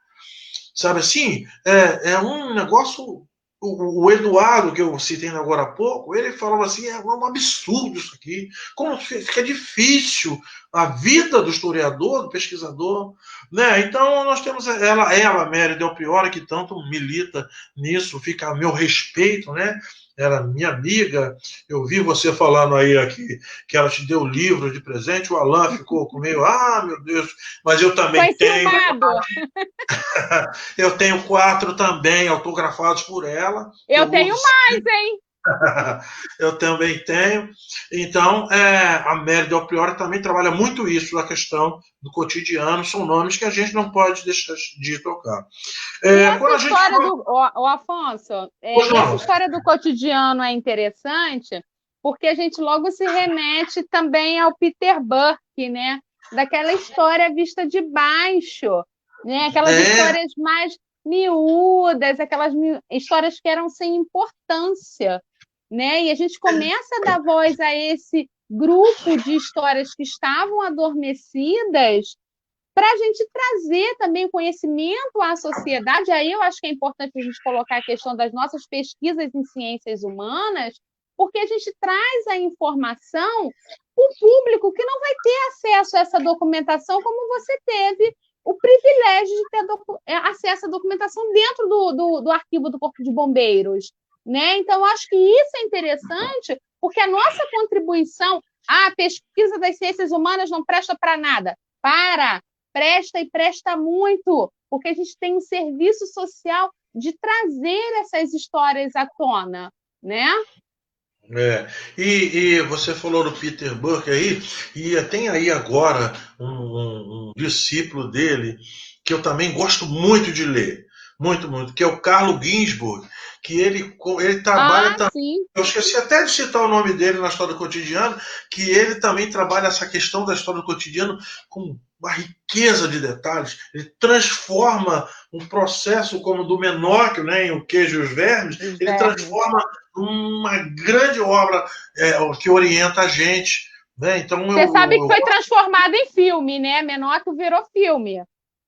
Sabe assim? É um negócio. O Eduardo, que eu citei agora há pouco, ele falava assim, é um absurdo isso aqui. Como fica difícil a vida do historiador, do pesquisador. Né? Então, nós temos ela Mary Del Priore, que tanto milita nisso, fica a meu respeito, né? Ela é minha amiga. Eu vi você falando aí aqui que ela te deu o livro de presente. O Alan ficou com meio, meu Deus, mas eu também tenho. Eu tenho 4 também autografados por ela. Eu tenho mais, hein? Eu também tenho. Então, a Mary Del Priore também trabalha muito isso, a questão do cotidiano. São nomes que a gente não pode deixar de tocar. Essa história do Afonso, essa história do cotidiano é interessante porque a gente logo se remete também ao Peter Burke, né? Daquela história vista de baixo, né? Aquelas histórias mais miúdas, aquelas histórias que eram sem importância, né? E a gente começa a dar voz a esse grupo de histórias que estavam adormecidas para a gente trazer também conhecimento à sociedade. Aí eu acho que é importante a gente colocar a questão das nossas pesquisas em ciências humanas, porque a gente traz a informação para o público que não vai ter acesso a essa documentação como você teve o privilégio de ter acesso à documentação dentro do arquivo do Corpo de Bombeiros. Né? Então, acho que isso é interessante, porque a nossa contribuição, a pesquisa das ciências humanas não presta para nada. Presta e presta muito, porque a gente tem um serviço social de trazer essas histórias à tona, né? E você falou do Peter Burke aí, e tem aí agora um discípulo dele, que eu também gosto muito de ler, muito, que é o Carlo Ginzburg, que ele trabalha também. Eu esqueci até de citar o nome dele na História do Cotidiano, que ele também trabalha essa questão da história do cotidiano com uma riqueza de detalhes. Ele transforma um processo como o do Menóquio, né, em O Queijo e os Vermes, ele transforma uma grande obra que orienta a gente. Né? Então, você sabe que foi transformado em filme, né? Menóquio virou filme.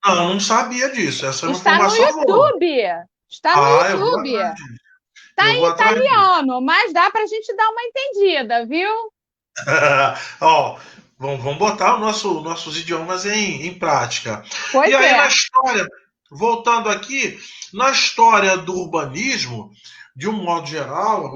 Não sabia disso. Essa é uma Está informação no YouTube. Boa. Está no YouTube. Está em italiano, mas dá para a gente dar uma entendida, viu? Vamos botar nossos idiomas em prática. Pois e aí, na história, voltando aqui, na história do urbanismo, de um modo geral,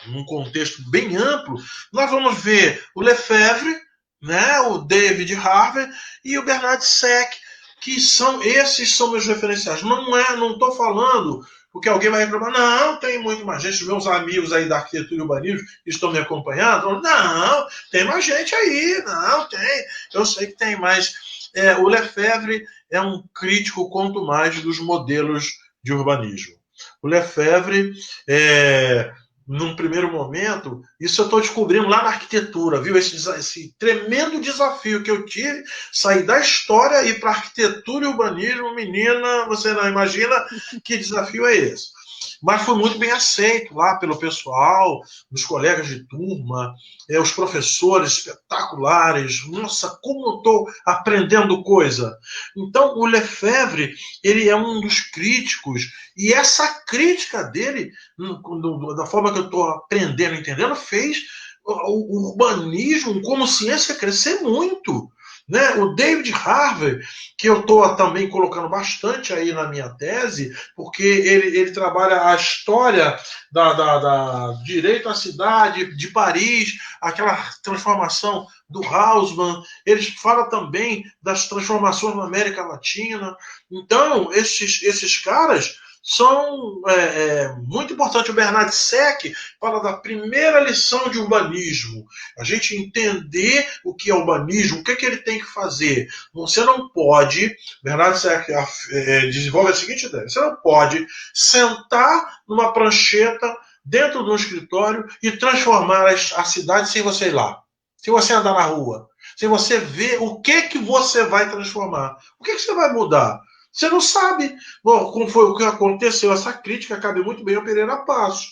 num contexto bem amplo, nós vamos ver o Lefebvre, né, o David Harvey e o Bernard Seck, que esses são meus referenciais. Não estou falando porque alguém vai reclamar, não, tem muito mais gente, meus amigos aí da arquitetura e urbanismo estão me acompanhando, não, tem mais gente aí, não, tem, eu sei que tem, mas o Lefebvre é um crítico quanto mais dos modelos de urbanismo. O Lefebvre num primeiro momento, isso eu estou descobrindo lá na arquitetura, viu? Esse tremendo desafio que eu tive, sair da história e ir para arquitetura e urbanismo, menina, você não imagina que desafio é esse. Mas foi muito bem aceito lá pelo pessoal, dos colegas de turma, os professores espetaculares. Nossa, como eu estou aprendendo coisa! Então, o Lefebvre, ele é um dos críticos, e essa crítica dele, da forma que eu estou aprendendo, entendendo, fez o urbanismo como ciência crescer muito. Né? O David Harvey, que eu estou também colocando bastante aí na minha tese, porque ele trabalha a história da direito à cidade de Paris, aquela transformação do Haussmann, ele fala também das transformações na América Latina. Então, esses caras são muito importantes. O Bernard Seck fala da primeira lição de urbanismo. A gente entender o que é urbanismo, o que ele tem que fazer. Você não pode, Bernard Seck desenvolve a seguinte ideia, você não pode sentar numa prancheta dentro de um escritório e transformar a cidade sem você ir lá. Sem você andar na rua. Sem você ver o que você vai transformar. O que você vai mudar? Você não sabe. Bom, como foi o que aconteceu, essa crítica cabe muito bem ao Pereira Passos,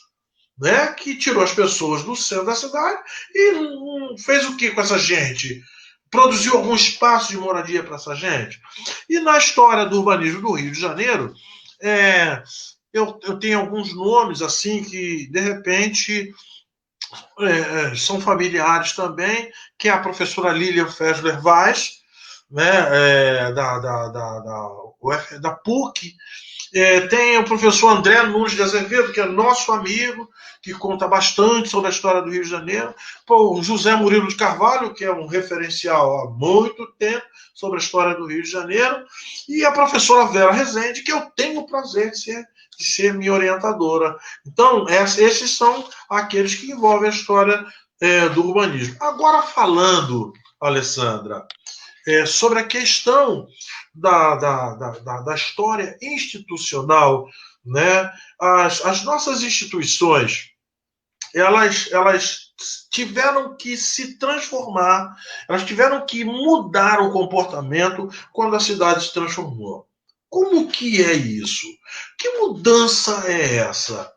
né? Que tirou as pessoas do centro da cidade e fez o que com essa gente? Produziu algum espaço de moradia para essa gente? E na história do urbanismo do Rio de Janeiro, eu tenho alguns nomes assim que, de repente, são familiares também, que é a professora Lilian Fessler Vaz, né, da PUC. Tem o professor André Nunes de Azevedo, que é nosso amigo, que conta bastante sobre a história do Rio de Janeiro. O José Murilo de Carvalho, que é um referencial há muito tempo sobre a história do Rio de Janeiro. E a professora Vera Rezende, que eu tenho o prazer de ser minha orientadora. Então, esses são aqueles que envolvem a história do urbanismo. Agora, falando, Alessandra, sobre a questão da história institucional, né? As nossas instituições, elas tiveram que se transformar, elas tiveram que mudar o comportamento quando a cidade se transformou. Como que é isso? Que mudança é essa?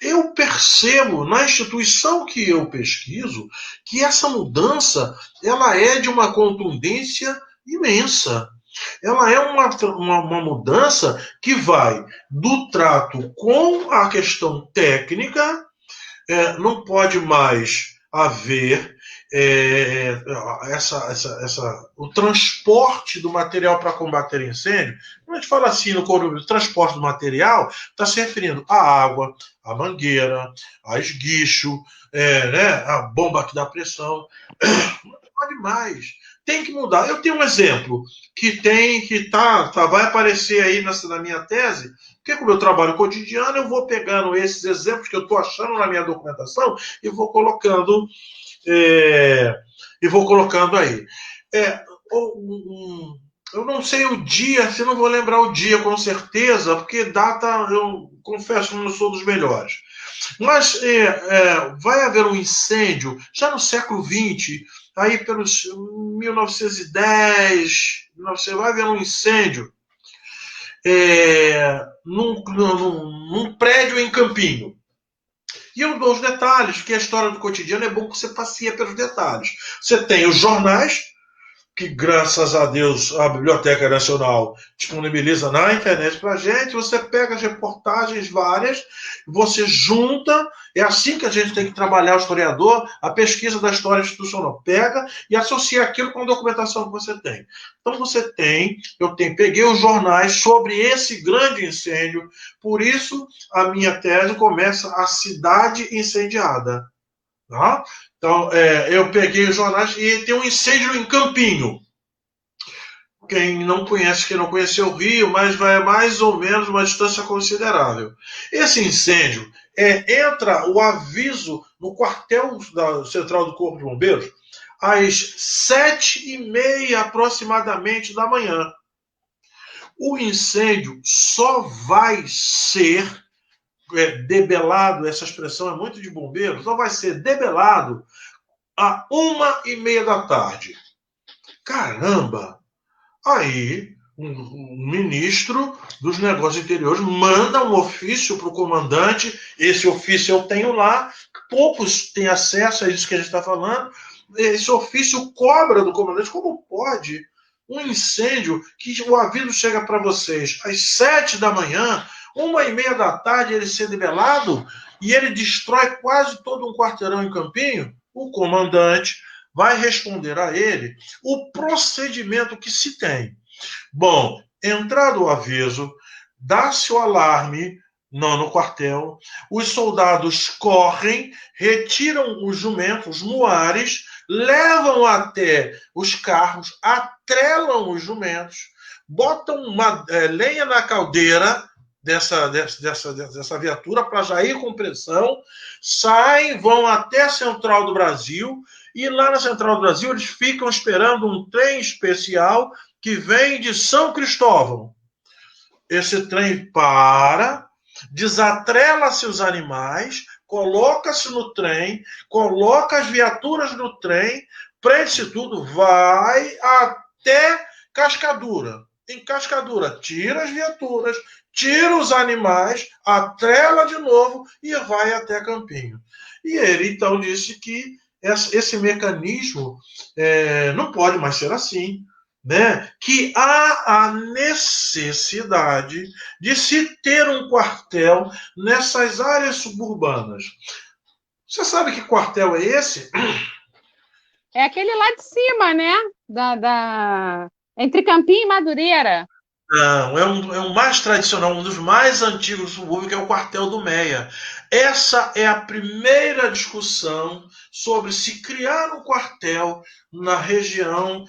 Eu percebo na instituição que eu pesquiso que essa mudança ela é de uma contundência imensa. Ela é uma mudança que vai do trato com a questão técnica, não pode mais haver o transporte do material para combater incêndio. Quando a gente fala assim no transporte do material, está se referindo à água, à mangueira, a esguicho, né, a bomba que dá pressão. Não pode mais. Tem que mudar. Eu tenho um exemplo que vai aparecer aí na minha tese, porque como eu trabalho cotidiano, eu vou pegando esses exemplos que eu estou achando na minha documentação e vou colocando aí. Eu não sei o dia, se não vou lembrar o dia com certeza, porque data, eu confesso, não sou dos melhores. Mas vai haver um incêndio já no século XX, aí pelos 1910, vai haver um incêndio num prédio em Campinho. E eu dou os detalhes, porque a história do cotidiano é bom que você passeia pelos detalhes. Você tem os jornais, que graças a Deus a Biblioteca Nacional disponibiliza na internet para a gente, você pega as reportagens várias, você junta, é assim que a gente tem que trabalhar o historiador, a pesquisa da história institucional, pega e associa aquilo com a documentação que você tem. Então peguei os jornais sobre esse grande incêndio, por isso a minha tese começa a cidade incendiada. Tá? Então, eu peguei os jornais e tem um incêndio em Campinho. Quem não conheceu o Rio, mas vai mais ou menos uma distância considerável. Esse incêndio, entra o aviso no quartel central do Corpo de Bombeiros às 7h30 aproximadamente da manhã. O incêndio só vai ser debelado, essa expressão é muito de bombeiro, então vai ser debelado à 1h30 da tarde. Caramba! Aí, um ministro dos Negócios Interiores manda um ofício para o comandante, esse ofício eu tenho lá, poucos têm acesso a isso que a gente está falando, esse ofício cobra do comandante, como pode um incêndio que o aviso chega para vocês às 7 da manhã, 1h30 da tarde, ele ser debelado e ele destrói quase todo um quarteirão em Campinho? O comandante vai responder a ele o procedimento que se tem. Bom, entrado o aviso, dá-se o alarme no quartel, os soldados correm, retiram os jumentos, os muares, levam até os carros, atrelam os jumentos, botam uma lenha na caldeira dessa viatura para já ir com pressão, saem, vão até a Central do Brasil, e lá na Central do Brasil eles ficam esperando um trem especial que vem de São Cristóvão. Esse trem para, desatrela-se os animais, coloca-se no trem, coloca as viaturas no trem, prende-se tudo, vai até Cascadura. Em Cascadura, tira as viaturas, tira os animais, atrela de novo e vai até Campinho. E ele, então, disse que esse mecanismo não pode mais ser assim, né? Que há a necessidade de se ter um quartel nessas áreas suburbanas. Você sabe que quartel é esse? É aquele lá de cima, né? Entre Campinho e Madureira. Não, é um mais tradicional, um dos mais antigos do subúrbio, que é o quartel do Meia. Essa é a primeira discussão sobre se criar um quartel na região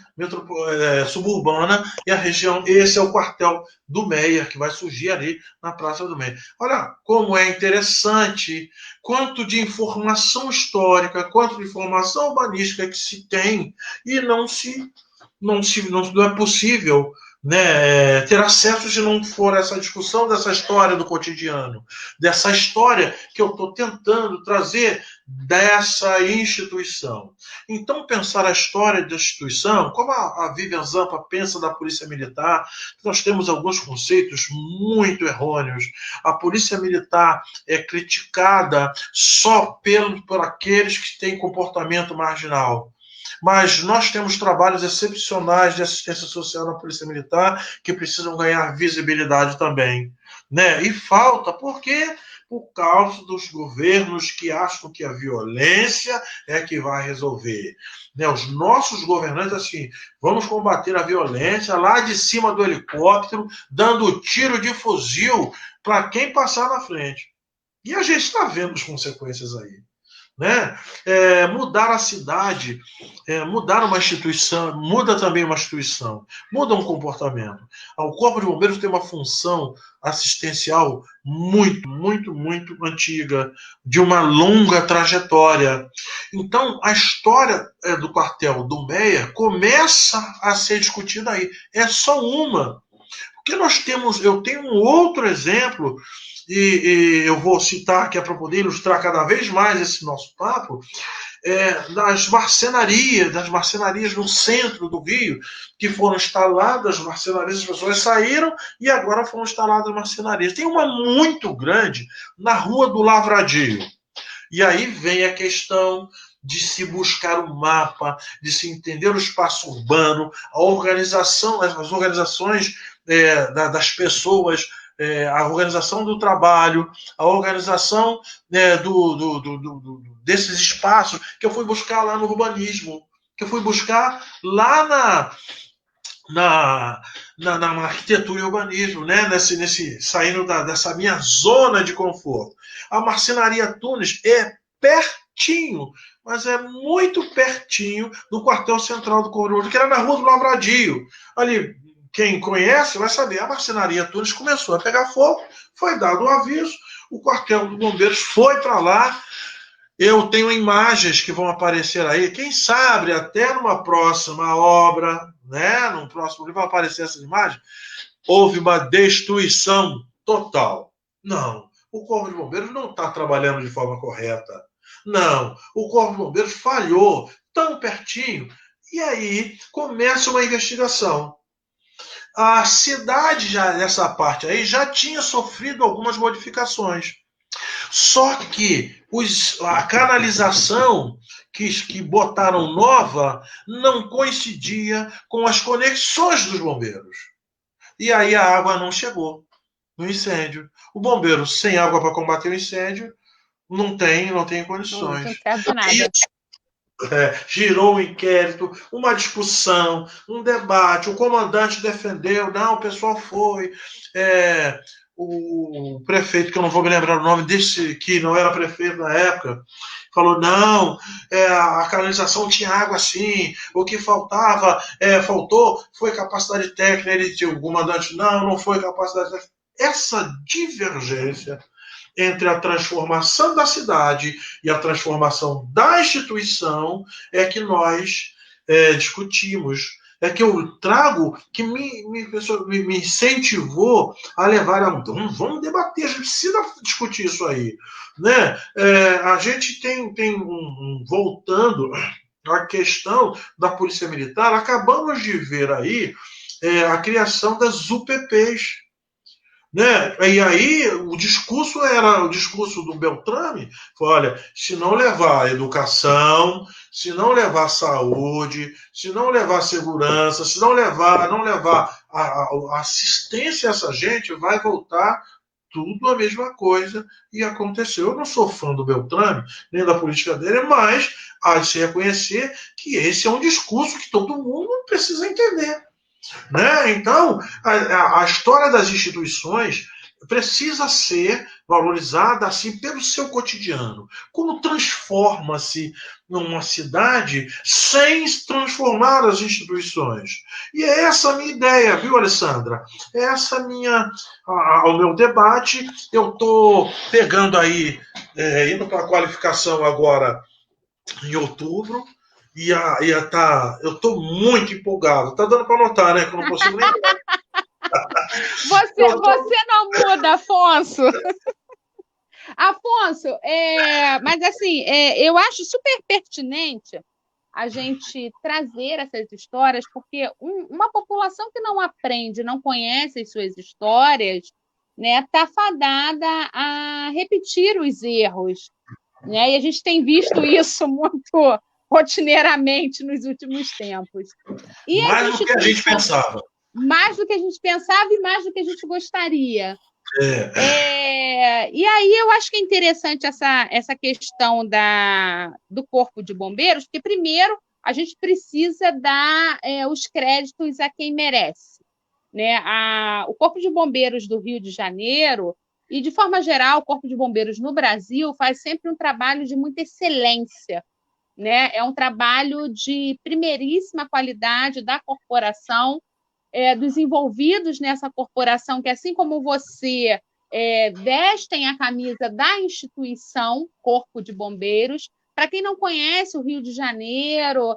suburbana, e a região, esse é o quartel do Meia, que vai surgir ali na Praça do Meia. Olha como é interessante, quanto de informação histórica, quanto de informação urbanística que se tem, e não é possível, né, ter acesso se não for essa discussão dessa história do cotidiano, dessa história que eu estou tentando trazer dessa instituição. Então, pensar a história da instituição, como a Vivian Zampa pensa da Polícia Militar, nós temos alguns conceitos muito errôneos. A Polícia Militar é criticada só por aqueles que têm comportamento marginal. Mas nós temos trabalhos excepcionais de assistência social na Polícia Militar que precisam ganhar visibilidade também, né? E falta, por quê? Por causa dos governos que acham que a violência é que vai resolver. Né? Os nossos governantes, assim, vamos combater a violência lá de cima do helicóptero, dando tiro de fuzil para quem passar na frente. E a gente está vendo as consequências aí. Né? Mudar a cidade, mudar uma instituição, muda também uma instituição, muda um comportamento. O Corpo de Bombeiros tem uma função assistencial muito, muito, muito antiga, de uma longa trajetória. Então, a história do quartel do Meia começa a ser discutida aí. É só uma. Porque eu tenho um outro exemplo, e eu vou citar aqui para poder ilustrar cada vez mais esse nosso papo, das marcenarias no centro do Rio, que foram instaladas marcenarias, as pessoas saíram e agora foram instaladas marcenarias. Tem uma muito grande na Rua do Lavradio. E aí vem a questão de se buscar um mapa, de se entender o espaço urbano, a organização, as organizações das pessoas, a organização do trabalho, a organização desses espaços que eu fui buscar lá no urbanismo, que eu fui buscar lá na arquitetura e urbanismo, né? Saindo dessa minha zona de conforto. A Marcenaria Tunes é pertinho, mas é muito pertinho do quartel central do Corpo de Bombeiros, que era na Rua do Lavradio. Ali, quem conhece vai saber, a Marcenaria Tunes começou a pegar fogo, foi dado o aviso, o quartel de bombeiros foi para lá. Eu tenho imagens que vão aparecer aí, quem sabe até numa próxima obra, né, num próximo livro vai aparecer essas imagens. Houve uma destruição total. Não. o Corpo de Bombeiros não está trabalhando de forma correta. Não, o Corpo de Bombeiros falhou tão pertinho. E aí começa uma investigação. A cidade, já nessa parte aí, já tinha sofrido algumas modificações. Só que a canalização que botaram nova não coincidia com as conexões dos bombeiros. E aí a água não chegou no incêndio. O bombeiro sem água para combater o incêndio não tem condições. Não serve nada. Girou um inquérito, uma discussão, um debate. O comandante defendeu, não, o pessoal foi. O prefeito, que eu não vou me lembrar o nome desse, que não era prefeito na época, falou, não, a canalização tinha água sim, o que faltou foi capacidade técnica. Ele, o comandante, não foi capacidade técnica. Essa divergência entre a transformação da cidade e a transformação da instituição é que nós discutimos. É que eu trago, que me incentivou a levar vamos debater, a gente precisa discutir isso aí. Né? A gente tem voltando à questão da Polícia Militar, acabamos de ver aí a criação das UPPs. Né? E aí o discurso do Beltrame, foi, olha, se não levar educação, se não levar saúde, se não levar segurança, se não levar a assistência a essa gente, vai voltar tudo a mesma coisa. E aconteceu. Eu não sou fã do Beltrame, nem da política dele, mas há de se reconhecer que esse é um discurso que todo mundo precisa entender. Né? Então, a história das instituições precisa ser valorizada assim pelo seu cotidiano. Como transforma-se numa cidade sem transformar as instituições? E é essa a minha ideia, viu, Alessandra? É essa o meu debate. Eu estou pegando aí, indo para a qualificação agora em outubro. Eu estou muito empolgado. Tá dando para notar, né? Que eu não consigo nem. Você não muda, Afonso. Afonso, mas assim, eu acho super pertinente a gente trazer essas histórias, porque uma população que não aprende, não conhece as suas histórias, né, está fadada a repetir os erros. Né? E a gente tem visto isso muito rotineiramente nos últimos tempos. E mais do que a gente pensava. Mais do que a gente pensava e mais do que a gente gostaria. E aí eu acho que é interessante essa questão do Corpo de Bombeiros, porque, primeiro, a gente precisa dar os créditos a quem merece. Né? O Corpo de Bombeiros do Rio de Janeiro, e, de forma geral, o Corpo de Bombeiros no Brasil faz sempre um trabalho de muita excelência. Né? É um trabalho de primeiríssima qualidade da corporação, dos envolvidos nessa corporação, que, assim como você, vestem a camisa da instituição Corpo de Bombeiros. Para quem não conhece o Rio de Janeiro,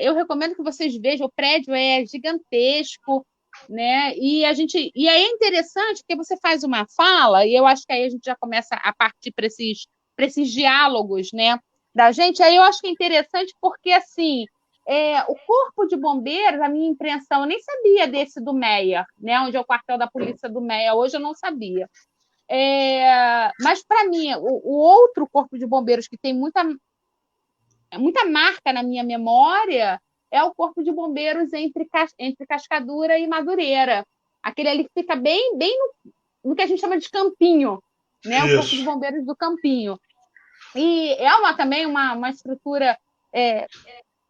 eu recomendo que vocês vejam, o prédio é gigantesco, né? E é interessante porque você faz uma fala, e eu acho que aí a gente já começa a partir para esses diálogos, né, da gente. Aí eu acho que é interessante porque, assim, o Corpo de Bombeiros, a minha impressão, eu nem sabia desse do Meia, né, onde é o quartel da polícia do Meia, hoje eu não sabia. Mas, para mim, o outro Corpo de Bombeiros que tem muita marca na minha memória é o Corpo de Bombeiros entre Cascadura e Madureira. Aquele ali que fica bem no que a gente chama de Campinho, né? O Corpo de Bombeiros do Campinho. E é também uma estrutura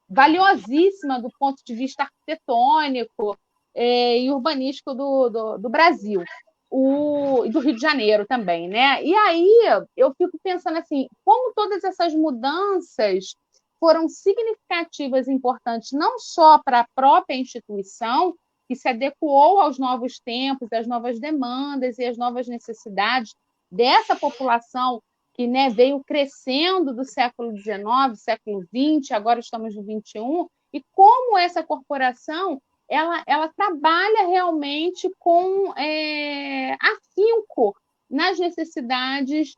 valiosíssima do ponto de vista arquitetônico e urbanístico do Brasil. E do Rio de Janeiro também, né? E aí eu fico pensando assim, como todas essas mudanças foram significativas e importantes, não só para a própria instituição, que se adequou aos novos tempos, às novas demandas e às novas necessidades dessa população que, né, veio crescendo do século XIX, século XX, agora estamos no XXI, e como essa corporação ela trabalha realmente com afinco nas necessidades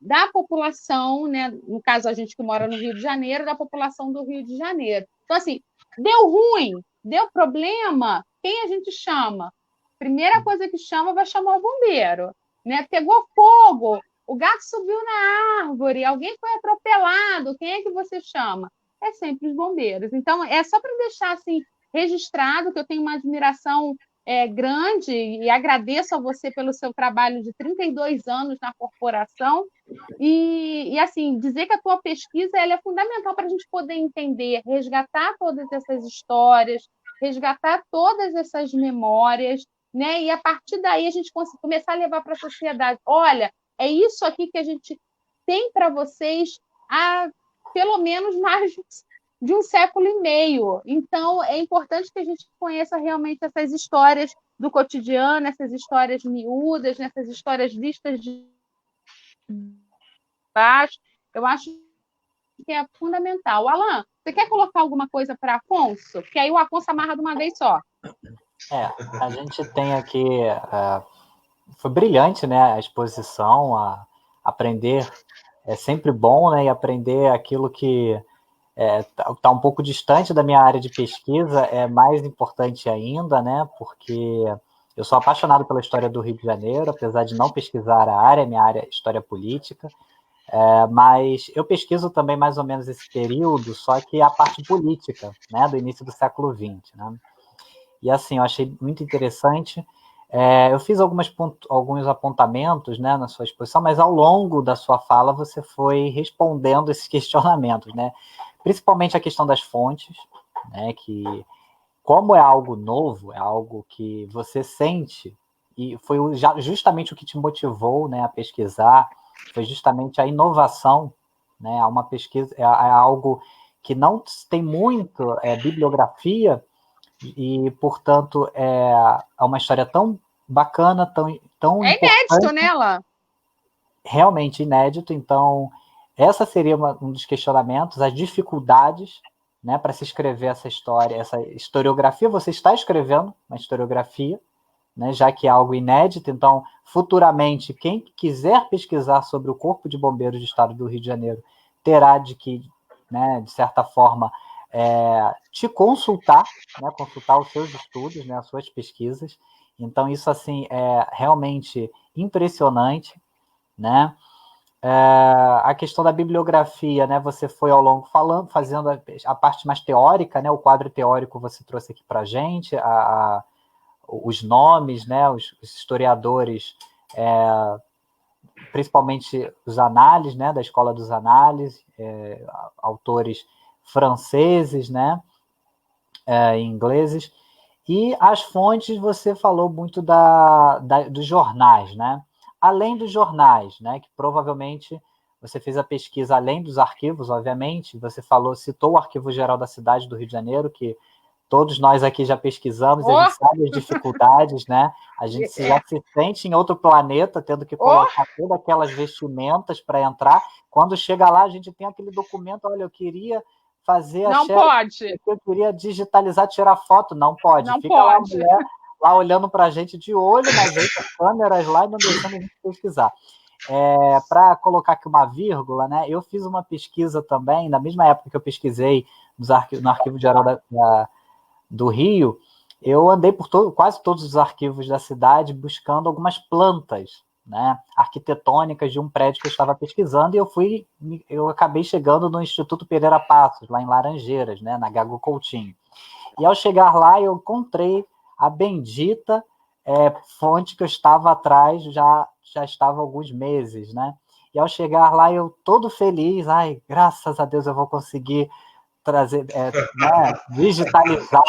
da população, né? No caso, a gente que mora no Rio de Janeiro, da população do Rio de Janeiro. Então, assim, deu ruim, deu problema, quem a gente chama? Primeira coisa que chama, vai chamar o bombeiro, né? Pegou fogo, o gato subiu na árvore, alguém foi atropelado, quem é que você chama? É sempre os bombeiros. Então, é só para deixar assim registrado que eu tenho uma admiração grande e agradeço a você pelo seu trabalho de 32 anos na corporação e assim, dizer que a tua pesquisa ela é fundamental para a gente poder entender, resgatar todas essas histórias, resgatar todas essas memórias, né? E a partir daí a gente começar a levar para a sociedade. Olha, é isso aqui que a gente tem para vocês há pelo menos mais de um século e meio. Então, é importante que a gente conheça realmente essas histórias do cotidiano, essas histórias miúdas, essas histórias vistas de baixo. Eu acho que é fundamental. Alan, você quer colocar alguma coisa para Afonso? Porque aí o Afonso amarra de uma vez só. A gente tem aqui... foi brilhante, né, a exposição, aprender é sempre bom, né, e aprender aquilo que está um pouco distante da minha área de pesquisa é mais importante ainda, né, porque eu sou apaixonado pela história do Rio de Janeiro, apesar de não pesquisar a área, minha área é história política, mas eu pesquiso também mais ou menos esse período, só que a parte política, né, do início do século XX, né, e assim, eu achei muito interessante. Eu fiz alguns apontamentos, né, na sua exposição, mas ao longo da sua fala você foi respondendo esses questionamentos, né? Principalmente a questão das fontes, né, que como é algo novo, é algo que você sente, e foi justamente o que te motivou, né, a pesquisar, foi justamente a inovação, né, uma pesquisa, é algo que não tem muito bibliografia, e, portanto, é uma história tão bacana, tão inédito, importante, né, Alan? realmente inédito. Então, essa seria um dos questionamentos, as dificuldades, né, para se escrever essa história, essa historiografia. Você está escrevendo uma historiografia, né, já que é algo inédito. Então, futuramente, quem quiser pesquisar sobre o Corpo de Bombeiros do Estado do Rio de Janeiro terá que, né, de certa forma, te consultar, né, consultar os seus estudos, né, as suas pesquisas. Então, isso assim é realmente impressionante, né? A questão da bibliografia, né? Você foi ao longo fazendo a parte mais teórica, né? O quadro teórico você trouxe aqui para a gente, os nomes, né? Os historiadores, principalmente os análises, né? Da escola dos análises, autores franceses, né? Ingleses. E as fontes, você falou muito dos jornais, né? Além dos jornais, né? Que provavelmente você fez a pesquisa além dos arquivos, obviamente. Você citou o Arquivo Geral da Cidade do Rio de Janeiro, que todos nós aqui já pesquisamos, e a gente sabe as dificuldades, né? A gente já se sente em outro planeta, tendo que colocar todas aquelas vestimentas para entrar. Quando chega lá, a gente tem aquele documento, olha, eu queria fazer não pode. Eu queria digitalizar, tirar foto, não pode. Não Fica pode. lá a mulher lá olhando para a gente de olho nas câmeras lá e não deixando a gente pesquisar. Para colocar aqui uma vírgula, né? Eu fiz uma pesquisa também, na mesma época que eu pesquisei no Arquivo Geral do Rio, eu andei por quase todos os arquivos da cidade buscando algumas plantas, né, arquitetônicas de um prédio que eu estava pesquisando, e eu acabei chegando no Instituto Pereira Passos, lá em Laranjeiras, né, na Gago Coutinho. E ao chegar lá, eu encontrei a bendita fonte que eu estava atrás, já estava há alguns meses, né? E ao chegar lá, eu todo feliz, graças a Deus eu vou conseguir trazer, né, digitalizar,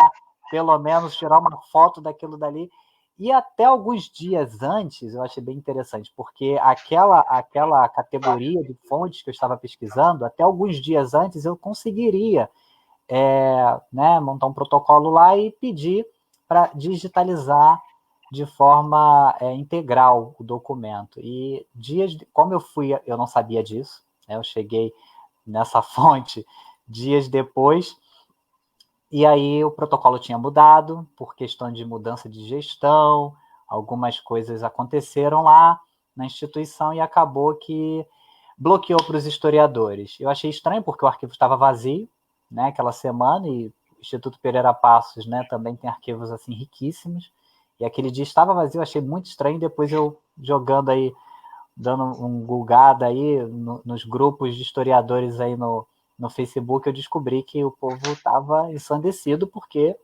pelo menos tirar uma foto daquilo dali. E até alguns dias antes, eu achei bem interessante, porque aquela categoria de fontes que eu estava pesquisando, até alguns dias antes eu conseguiria né, montar um protocolo lá e pedir para digitalizar de forma integral o documento. E como eu não sabia disso, né, eu cheguei nessa fonte dias depois, e aí o protocolo tinha mudado por questão de mudança de gestão, algumas coisas aconteceram lá, na instituição e acabou que bloqueou para os historiadores. Eu achei estranho porque o arquivo estava vazio, né, aquela semana, e o Instituto Pereira Passos, né, também tem arquivos assim riquíssimos, e aquele dia estava vazio, achei muito estranho. Depois eu jogando aí, dando um gulgada aí nos grupos de historiadores aí no Facebook, eu descobri que o povo estava ensandecido porque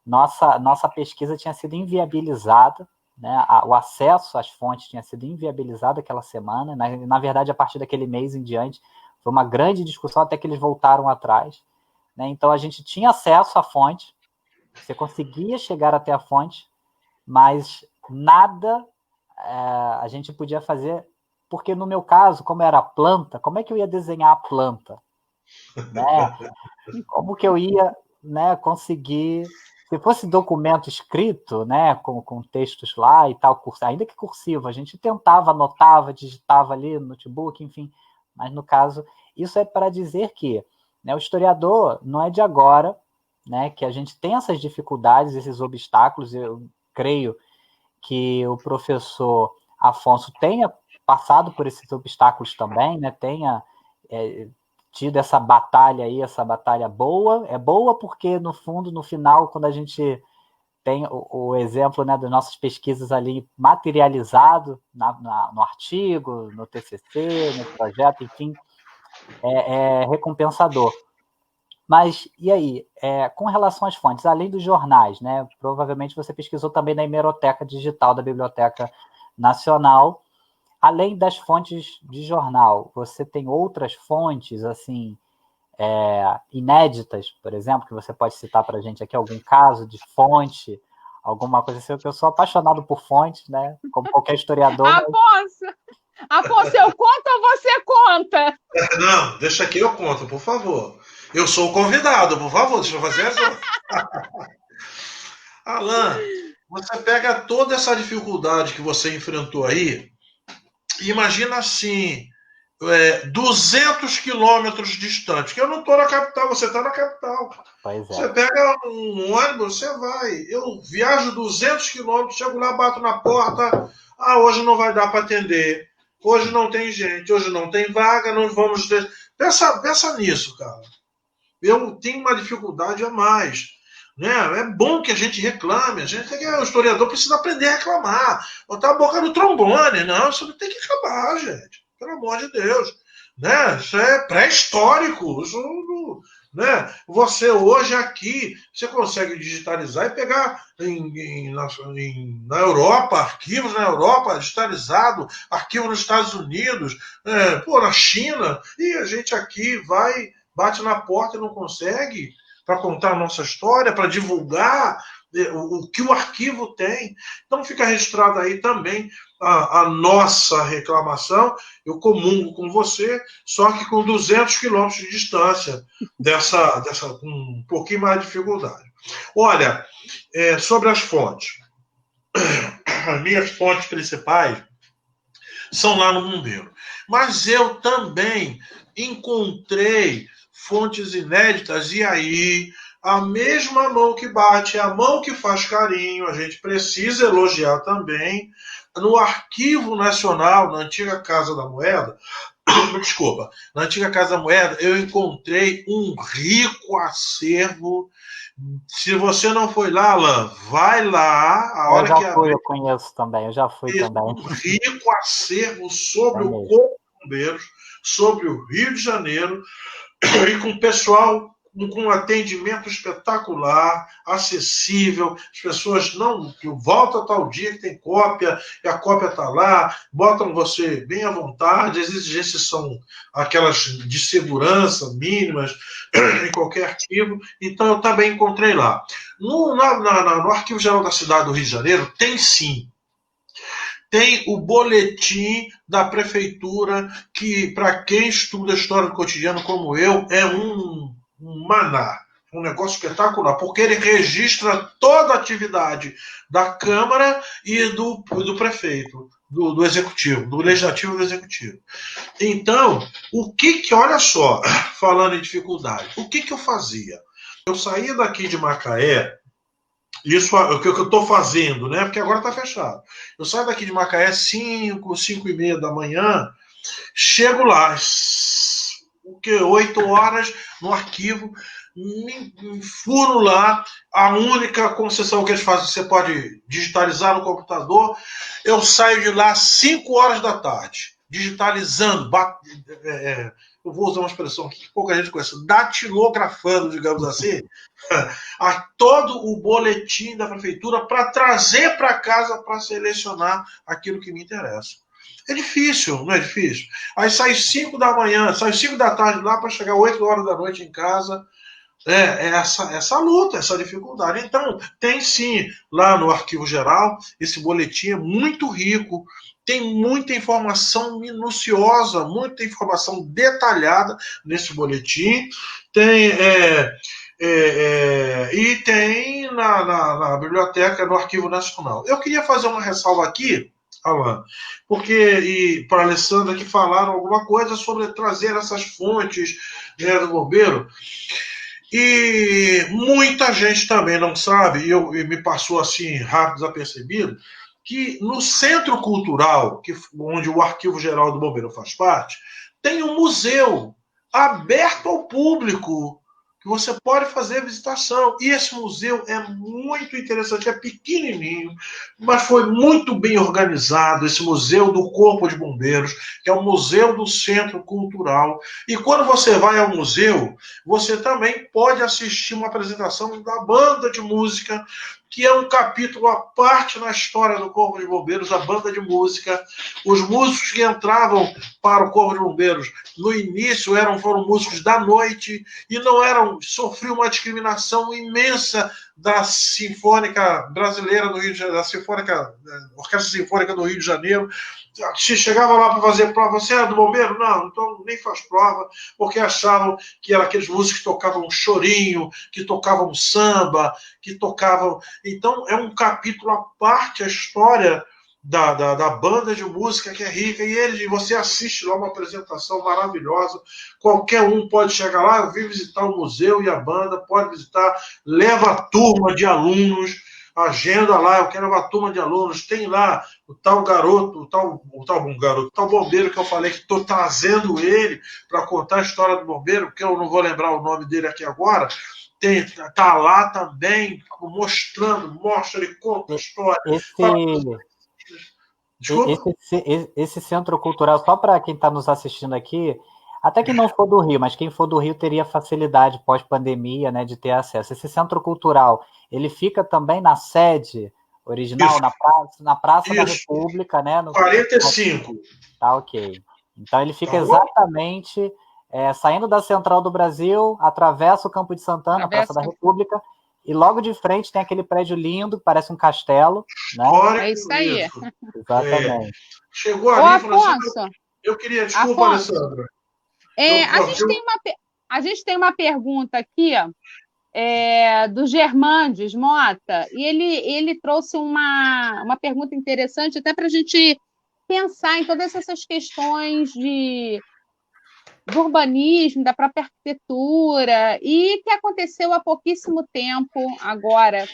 nossa pesquisa tinha sido inviabilizada, né? O acesso às fontes tinha sido inviabilizado aquela semana. Na verdade, a partir daquele mês em diante, foi uma grande discussão até que eles voltaram atrás, né? Então, a gente tinha acesso à fonte, você conseguia chegar até a fonte, mas nada a gente podia fazer, porque no meu caso, como era planta, como é que eu ia desenhar a planta? Né? Como que eu ia, né, conseguir... Se fosse documento escrito, né, com textos lá e tal, ainda que cursivo, a gente tentava, anotava, digitava ali no notebook, enfim. Mas, no caso, isso é para dizer que, né, o historiador não é de agora, né, que a gente tem essas dificuldades, esses obstáculos. Eu creio que o professor Afonso tenha passado por esses obstáculos também, né, tenha tido essa batalha aí, essa batalha boa. É boa porque, no fundo, no final, quando a gente tem o exemplo, né, das nossas pesquisas ali materializado no artigo, no TCC, no projeto, enfim, é recompensador. Mas, e aí, com relação às fontes, além dos jornais, né, provavelmente você pesquisou também na hemeroteca digital da Biblioteca Nacional. Além das fontes de jornal, você tem outras fontes, assim, inéditas, por exemplo, que você pode citar para a gente aqui, algum caso de fonte, alguma coisa assim, que eu sou apaixonado por fontes, né? Como qualquer historiador. Afonso, eu conto ou você conta? Não, deixa aqui, eu conto, por favor. Eu sou o convidado, por favor, deixa eu fazer essa. Alan, você pega toda essa dificuldade que você enfrentou aí, e imagina assim, 200 quilômetros distante, que eu não estou na capital, você está na capital. Pois é. Você pega um ônibus, você vai. Eu viajo 200 quilômetros, chego lá, bato na porta, hoje não vai dar para atender, hoje não tem gente, hoje não tem vaga, não vamos... Pensa nisso, cara. Eu tenho uma dificuldade a mais. Né? É bom que a gente reclame, o historiador precisa aprender a reclamar, botar a boca no trombone. Não, isso não tem que acabar, gente. Pelo amor de Deus. Né? Isso é pré-histórico. Isso, né? Você hoje aqui, você consegue digitalizar e pegar na Europa, arquivos na Europa digitalizado, arquivo nos Estados Unidos, na China, e a gente aqui vai, bate na porta e não consegue, para contar a nossa história, para divulgar o que o arquivo tem. Então fica registrado aí também a nossa reclamação. Eu comungo com você, só que com 200 quilômetros de distância, com um pouquinho mais de dificuldade. Olha, sobre as fontes. As minhas fontes principais são lá no Bombeiro. Mas eu também encontrei fontes inéditas, e aí a mesma mão que bate é a mão que faz carinho. A gente precisa elogiar também. No Arquivo Nacional, na antiga Casa da Moeda, desculpa, na antiga Casa da Moeda, eu encontrei um rico acervo. Se você não foi lá, Alan, vai lá. Eu já fui, eu conheço também, eu já fui também. Um rico acervo sobre o Corpo de Bombeiros, sobre o Rio de Janeiro, e com o pessoal com um atendimento espetacular, acessível. As pessoas não... Volta tal dia que tem cópia, e a cópia está lá, botam você bem à vontade. As exigências são aquelas de segurança mínimas em qualquer arquivo. Então, eu também encontrei lá. No Arquivo Geral da Cidade do Rio de Janeiro, tem sim. Tem o boletim da prefeitura, que, para quem estuda história do cotidiano como eu, é um maná, um negócio espetacular, porque ele registra toda a atividade da Câmara e do prefeito, do Executivo, do Legislativo e do Executivo. Então, olha só, falando em dificuldade, o que eu fazia? Eu saía daqui de Macaé, Isso é o que eu estou fazendo, né? Porque agora está fechado. Eu saio daqui de Macaé 5h30 da manhã, chego lá, 8 horas no arquivo, me furo lá. A única concessão que eles fazem, você pode digitalizar no computador. Eu saio de lá 5 horas da tarde, digitalizando, eu vou usar uma expressão que pouca gente conhece, datilografando, digamos assim, a todo o boletim da prefeitura para trazer para casa para selecionar aquilo que me interessa. É difícil, não é difícil? Aí sai 5 da manhã, sai 5 da tarde lá para chegar 8 horas da noite em casa. É essa luta, essa dificuldade. Então, tem sim, lá no Arquivo Geral, esse boletim é muito rico, tem muita informação minuciosa, muita informação detalhada nesse boletim. Tem e tem na biblioteca, no Arquivo Nacional. Eu queria fazer uma ressalva aqui, Alan, porque, e para a Alessandra, que falaram alguma coisa sobre trazer essas fontes, né, do bombeiro, e muita gente também não sabe, e me passou assim rápido desapercebido, que no Centro Cultural, onde o Arquivo Geral do Bombeiro faz parte, tem um museu aberto ao público, que você pode fazer visitação. E esse museu é muito interessante, é pequenininho, mas foi muito bem organizado, esse Museu do Corpo de Bombeiros, que é o Museu do Centro Cultural. E quando você vai ao museu, você também pode assistir uma apresentação da banda de música, que é um capítulo à parte na história do Corpo de Bombeiros, a banda de música. Os músicos que entravam para o Corpo de Bombeiros no início foram músicos da noite e não sofriam uma discriminação imensa da Sinfônica Brasileira do Rio de Janeiro, da Orquestra Sinfônica do Rio de Janeiro. Se chegava lá para fazer prova, você era do bombeiro? Não, então nem faz prova, porque achavam que eram aqueles músicos que tocavam chorinho, que tocavam samba, que tocavam. Então, é um capítulo à parte a história da banda de música, que é rica, e você assiste lá uma apresentação maravilhosa. Qualquer um pode chegar lá, eu vim visitar o museu e a banda, pode visitar, leva a turma de alunos, agenda lá, eu quero uma turma de alunos, tem lá o tal garoto, o tal bombeiro que eu falei que estou trazendo ele para contar a história do bombeiro, que eu não vou lembrar o nome dele aqui agora. Tá lá também, mostra, ele conta a história. Esse centro cultural, só para quem está nos assistindo aqui, até quem não for do Rio, mas quem for do Rio teria facilidade pós-pandemia, né, de ter acesso. Esse centro cultural, ele fica também na sede original, isso, na Praça da República, né? 45. Tá, ok. Então ele fica exatamente saindo da Central do Brasil, atravessa o Campo de Santana, a Praça da República, e logo de frente tem aquele prédio lindo, que parece um castelo, né? É isso aí. Exatamente. Chegou ali e falou assim, eu queria... Desculpa, Alessandra. A gente tem uma pergunta aqui, ó, do Germandes Mota, e ele trouxe uma pergunta interessante até para a gente pensar em todas essas questões do urbanismo, da própria arquitetura, e que aconteceu há pouquíssimo tempo agora,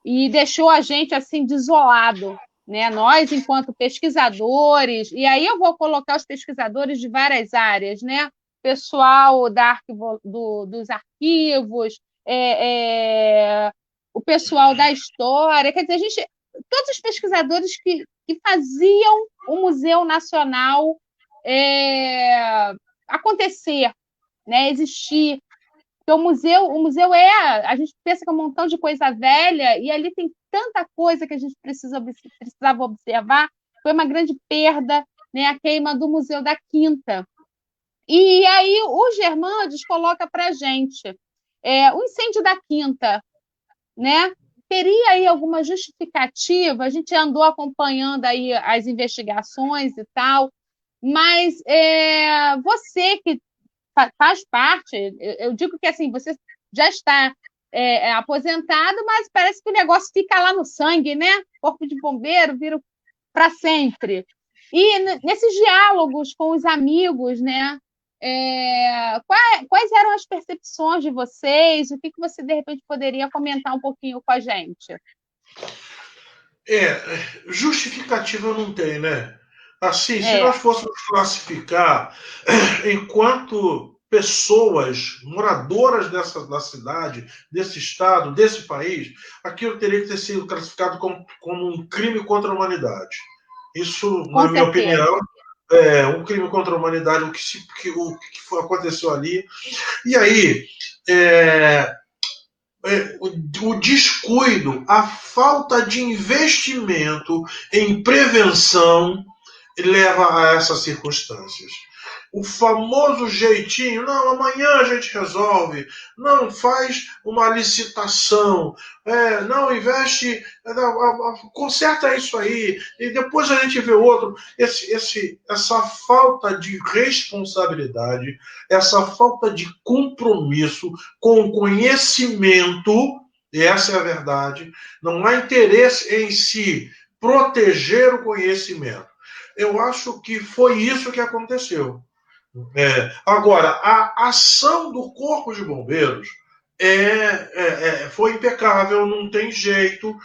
e deixou a gente assim desolado, né? Nós, enquanto pesquisadores, e aí eu vou colocar os pesquisadores de várias áreas, né? Pessoal dos arquivos, o pessoal da história, quer dizer, todos os pesquisadores que faziam o Museu Nacional acontecer, né? Existir. Porque o museu a gente pensa que é um montão de coisa velha, e ali tem tanta coisa que a gente precisava observar. Foi uma grande perda, né, a queima do Museu da Quinta. E aí o Germandes coloca para a gente o incêndio da Quinta, né? Teria aí alguma justificativa? A gente andou acompanhando aí as investigações e tal, mas você que faz parte, eu digo que assim, você já está aposentado, mas parece que o negócio fica lá no sangue, né? Corpo de bombeiro vira para sempre. E nesses diálogos com os amigos, né? quais eram as percepções de vocês? O que você, de repente, poderia comentar um pouquinho com a gente? Justificativa não tem, né? Assim, se nós fôssemos classificar enquanto pessoas moradoras da cidade, desse estado, desse país, aquilo teria que ter sido classificado como um crime contra a humanidade. Isso, Com na minha certeza. opinião, um crime contra a humanidade, o que aconteceu ali. E aí, o descuido, a falta de investimento em prevenção leva a essas circunstâncias. O famoso jeitinho, não, amanhã a gente resolve, não, faz uma licitação, não, investe, conserta isso aí, e depois a gente vê outro. Essa falta de responsabilidade, essa falta de compromisso com o conhecimento, e essa é a verdade, não há interesse em se proteger o conhecimento. Eu acho que foi isso que aconteceu. Agora, a ação do Corpo de Bombeiros foi impecável, não tem jeito.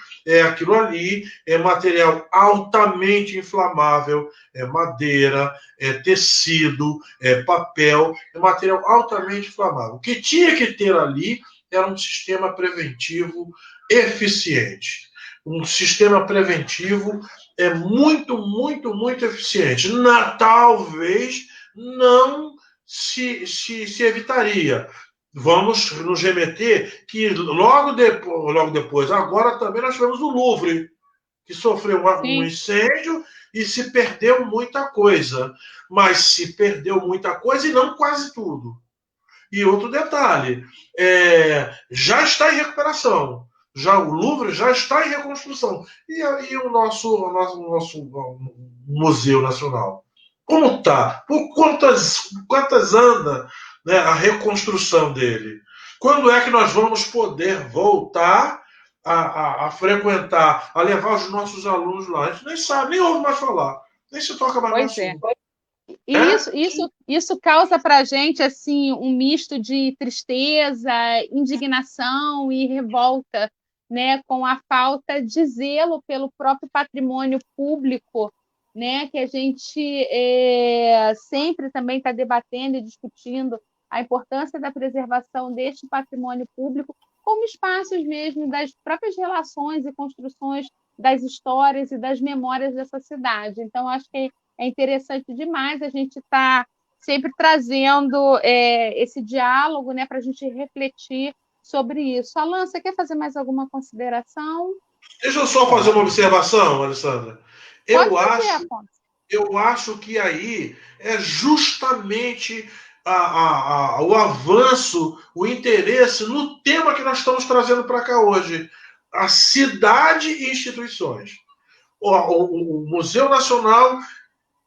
Aquilo ali é material altamente inflamável, é madeira, é tecido, é papel, é material altamente inflamável. O que tinha que ter ali era um sistema preventivo eficiente. Um sistema preventivo muito, muito, muito eficiente. Talvez não se evitaria. Vamos nos remeter que logo depois, agora também nós tivemos o Louvre, que sofreu um incêndio e se perdeu muita coisa. Mas se perdeu muita coisa e não quase tudo. E outro detalhe, já está em recuperação. Já o Louvre já está em reconstrução. E o nosso Museu Nacional? Como está? Por quantas anda, né, a reconstrução dele? Quando é que nós vamos poder voltar a frequentar, a levar os nossos alunos lá? A gente nem sabe, nem ouve mais falar, nem se toca mais no assunto. E isso causa para a gente assim, um misto de tristeza, indignação e revolta, né, com a falta de zelo pelo próprio patrimônio público, né, que a gente sempre também está debatendo e discutindo a importância da preservação deste patrimônio público como espaços mesmo das próprias relações e construções das histórias e das memórias dessa cidade. Então, acho que é interessante demais a gente estar sempre trazendo esse diálogo, né, para a gente refletir sobre isso. Alan, você quer fazer mais alguma consideração? Deixa eu só fazer uma observação, Alessandra. Eu acho que aí é justamente o avanço, o interesse no tema que nós estamos trazendo para cá hoje. A cidade e instituições. O Museu Nacional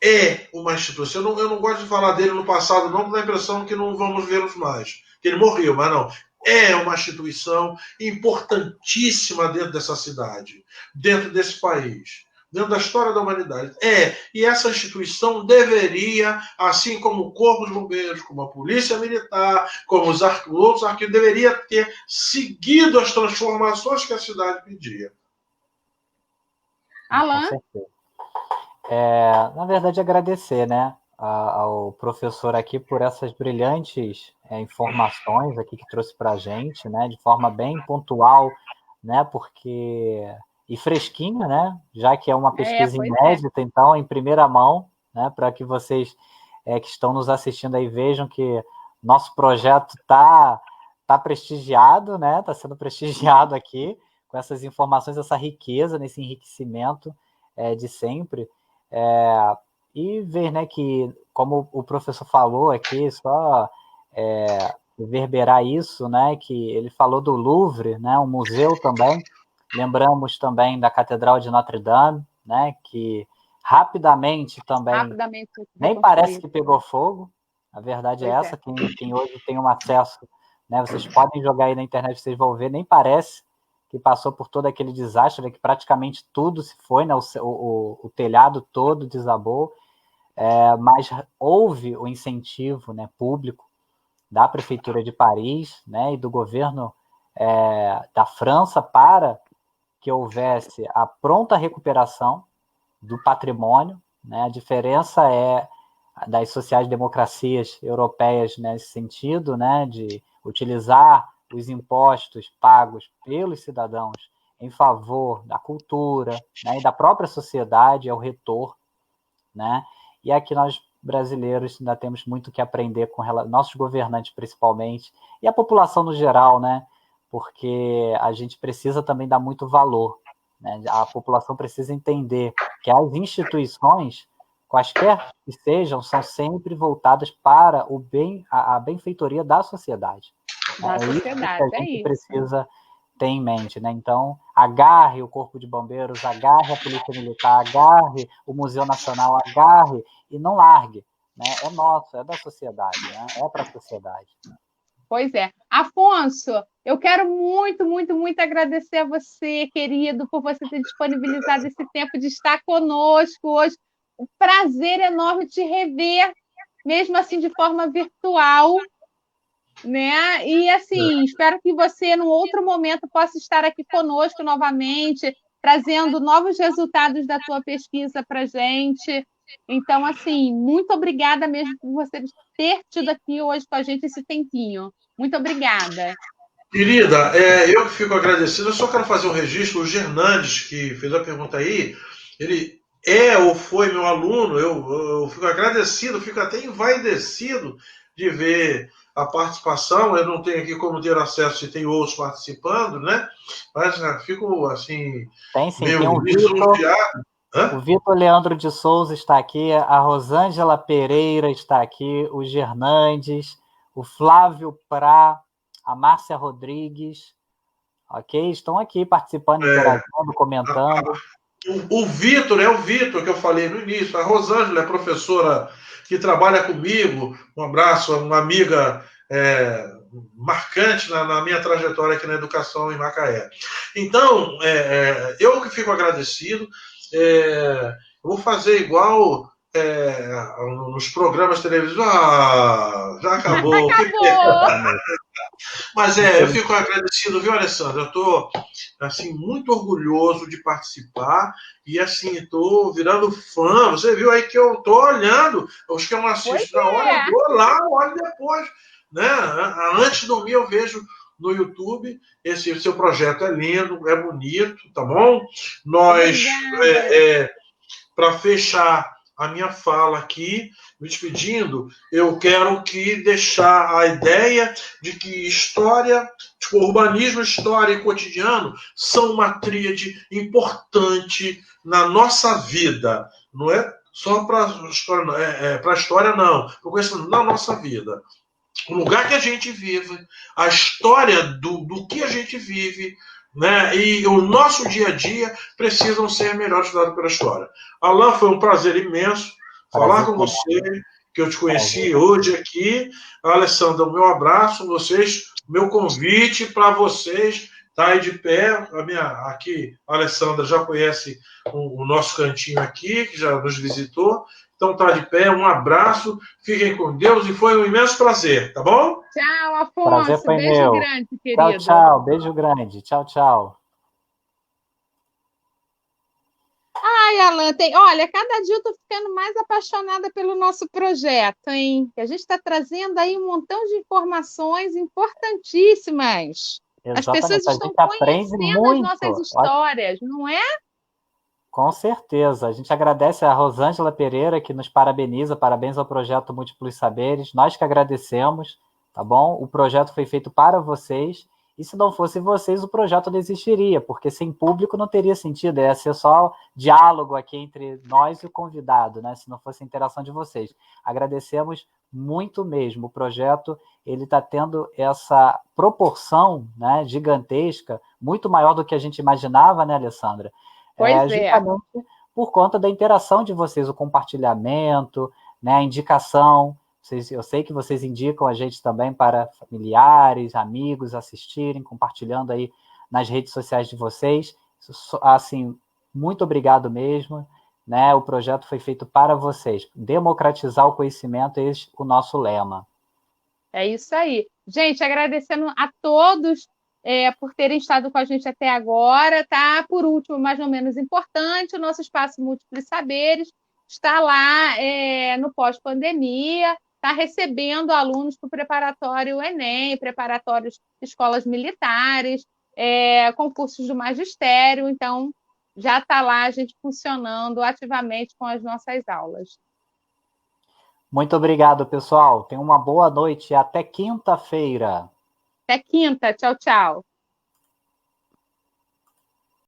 é uma instituição. Eu não gosto de falar dele no passado, não, dá a impressão que não vamos vê-los mais. Que ele morreu, mas não. É uma instituição importantíssima dentro dessa cidade, dentro desse país, dentro da história da humanidade. E essa instituição deveria, assim como o Corpo de Bombeiros, como a Polícia Militar, como os outros arquivos, deveria ter seguido as transformações que a cidade pedia. Alan? Com certeza. Na verdade, agradecer, né, ao professor aqui por essas brilhantes informações aqui que trouxe para a gente, né, de forma bem pontual, né, porque e fresquinha, né, já que é uma pesquisa inédita, então em primeira mão, né, para que vocês que estão nos assistindo aí vejam que nosso projeto tá prestigiado, né, está sendo prestigiado aqui com essas informações, essa riqueza, nesse enriquecimento de sempre. E ver, né, que, como o professor falou aqui, só reverberar isso, né, que ele falou do Louvre, né, um museu também, lembramos também da Catedral de Notre Dame, né, que rapidamente também nem parece que pegou fogo, a verdade é essa, quem hoje tem um acesso, né, vocês podem jogar aí na internet, vocês vão ver, nem parece que passou por todo aquele desastre, né, que praticamente tudo se foi, né, o telhado todo desabou. mas houve o incentivo, né, público da Prefeitura de Paris, né, e do governo da França para que houvesse a pronta recuperação do patrimônio, né? A diferença das sociais-democracias europeias nesse sentido, né, de utilizar os impostos pagos pelos cidadãos em favor da cultura, né, e da própria sociedade, é o retorno, né? E aqui nós brasileiros ainda temos muito que aprender com nossos governantes, principalmente, e a população no geral, né? Porque a gente precisa também dar muito valor, né? A população precisa entender que as instituições, quaisquer que sejam, são sempre voltadas para o bem, a benfeitoria da sociedade. Da sociedade, isso que a gente precisa ter em mente, né? Então, agarre o Corpo de Bombeiros, agarre a Polícia Militar, agarre o Museu Nacional, agarre e não largue, né? É nosso, é da sociedade, né? É para a sociedade. Pois é. Afonso, eu quero muito, muito, muito agradecer a você, querido, por você ter disponibilizado esse tempo de estar conosco hoje. Um prazer enorme te rever, mesmo assim de forma virtual, né? E assim, espero que você, num outro momento, possa estar aqui conosco novamente, trazendo novos resultados da tua pesquisa para a gente. Então, assim, muito obrigada mesmo por você ter tido aqui hoje com a gente esse tempinho. Muito obrigada. Querida, eu que fico agradecido. Eu só quero fazer um registro. O Gernandes, que fez a pergunta aí, ele ou foi meu aluno. Eu fico agradecido, fico até envaidecido de ver a participação. Eu não tenho aqui como ter acesso se tem outros participando, né? Mas fico assim, tem sim, meio tem um lisonjeado. O Vitor Leandro de Souza está aqui, a Rosângela Pereira está aqui, o Gernandes, o Flávio Prá, a Márcia Rodrigues, ok? Estão aqui participando, interagindo, comentando. O Vitor, é o Vitor que eu falei no início. A Rosângela é professora que trabalha comigo. Um abraço, uma amiga marcante na minha trajetória aqui na educação em Macaé. Então, eu que fico agradecido. Eu vou fazer igual nos programas televisivos. Já acabou. Mas eu fico agradecido, viu, Alessandra? Eu estou assim, muito orgulhoso de participar e assim, estou virando fã. Você viu aí que eu estou olhando, os que eu não assisto na hora, eu vou lá, olho depois. Né? Antes de dormir, eu vejo no YouTube. Esse seu projeto é lindo, é bonito, tá bom? Nós, para fechar a minha fala aqui, me despedindo, eu quero deixar a ideia de que história, urbanismo, história e cotidiano são uma tríade importante na nossa vida. Não é só para a história, não. Na nossa vida. O lugar que a gente vive, a história do que a gente vive, né? E o nosso dia a dia precisam ser melhor estudados pela história. Alain, foi um prazer imenso falar com você, que eu te conheci hoje aqui. Alessandra, o meu abraço, vocês, meu convite para vocês estar aí de pé. Aqui, a Alessandra já conhece o nosso cantinho aqui, que já nos visitou. Então tá de pé, um abraço, fiquem com Deus e foi um imenso prazer, tá bom? Tchau, Afonso. Beijo grande, querido. Tchau, beijo grande. Tchau, tchau. Ai, Alan, olha, cada dia eu estou ficando mais apaixonada pelo nosso projeto, hein? A gente está trazendo aí um montão de informações importantíssimas. Exatamente. As pessoas estão conhecendo as nossas histórias, não é? Com certeza. A gente agradece a Rosângela Pereira, que nos parabeniza. Parabéns ao projeto Múltiplos Saberes. Nós que agradecemos, tá bom? O projeto foi feito para vocês. E se não fosse vocês, o projeto não existiria, porque sem público não teria sentido. Ia ser só diálogo aqui entre nós e o convidado, né? Se não fosse a interação de vocês. Agradecemos muito mesmo. O projeto ele está tendo essa proporção, né, gigantesca, muito maior do que a gente imaginava, né, Alessandra? Justamente por conta da interação de vocês, o compartilhamento, né, a indicação. Eu sei que vocês indicam a gente também para familiares, amigos assistirem, compartilhando aí nas redes sociais de vocês. Assim, muito obrigado mesmo. né? O projeto foi feito para vocês. Democratizar o conhecimento, esse é o nosso lema. É isso aí. Gente, agradecendo a todos por terem estado com a gente até agora, tá? Por último, mais ou menos importante, o nosso Espaço Múltiplos Saberes está lá no pós-pandemia, está recebendo alunos para o preparatório Enem, preparatórios de escolas militares, concursos do magistério, então já está lá a gente funcionando ativamente com as nossas aulas. Muito obrigado, pessoal. Tenham uma boa noite e até quinta-feira. Até quinta. Tchau, tchau.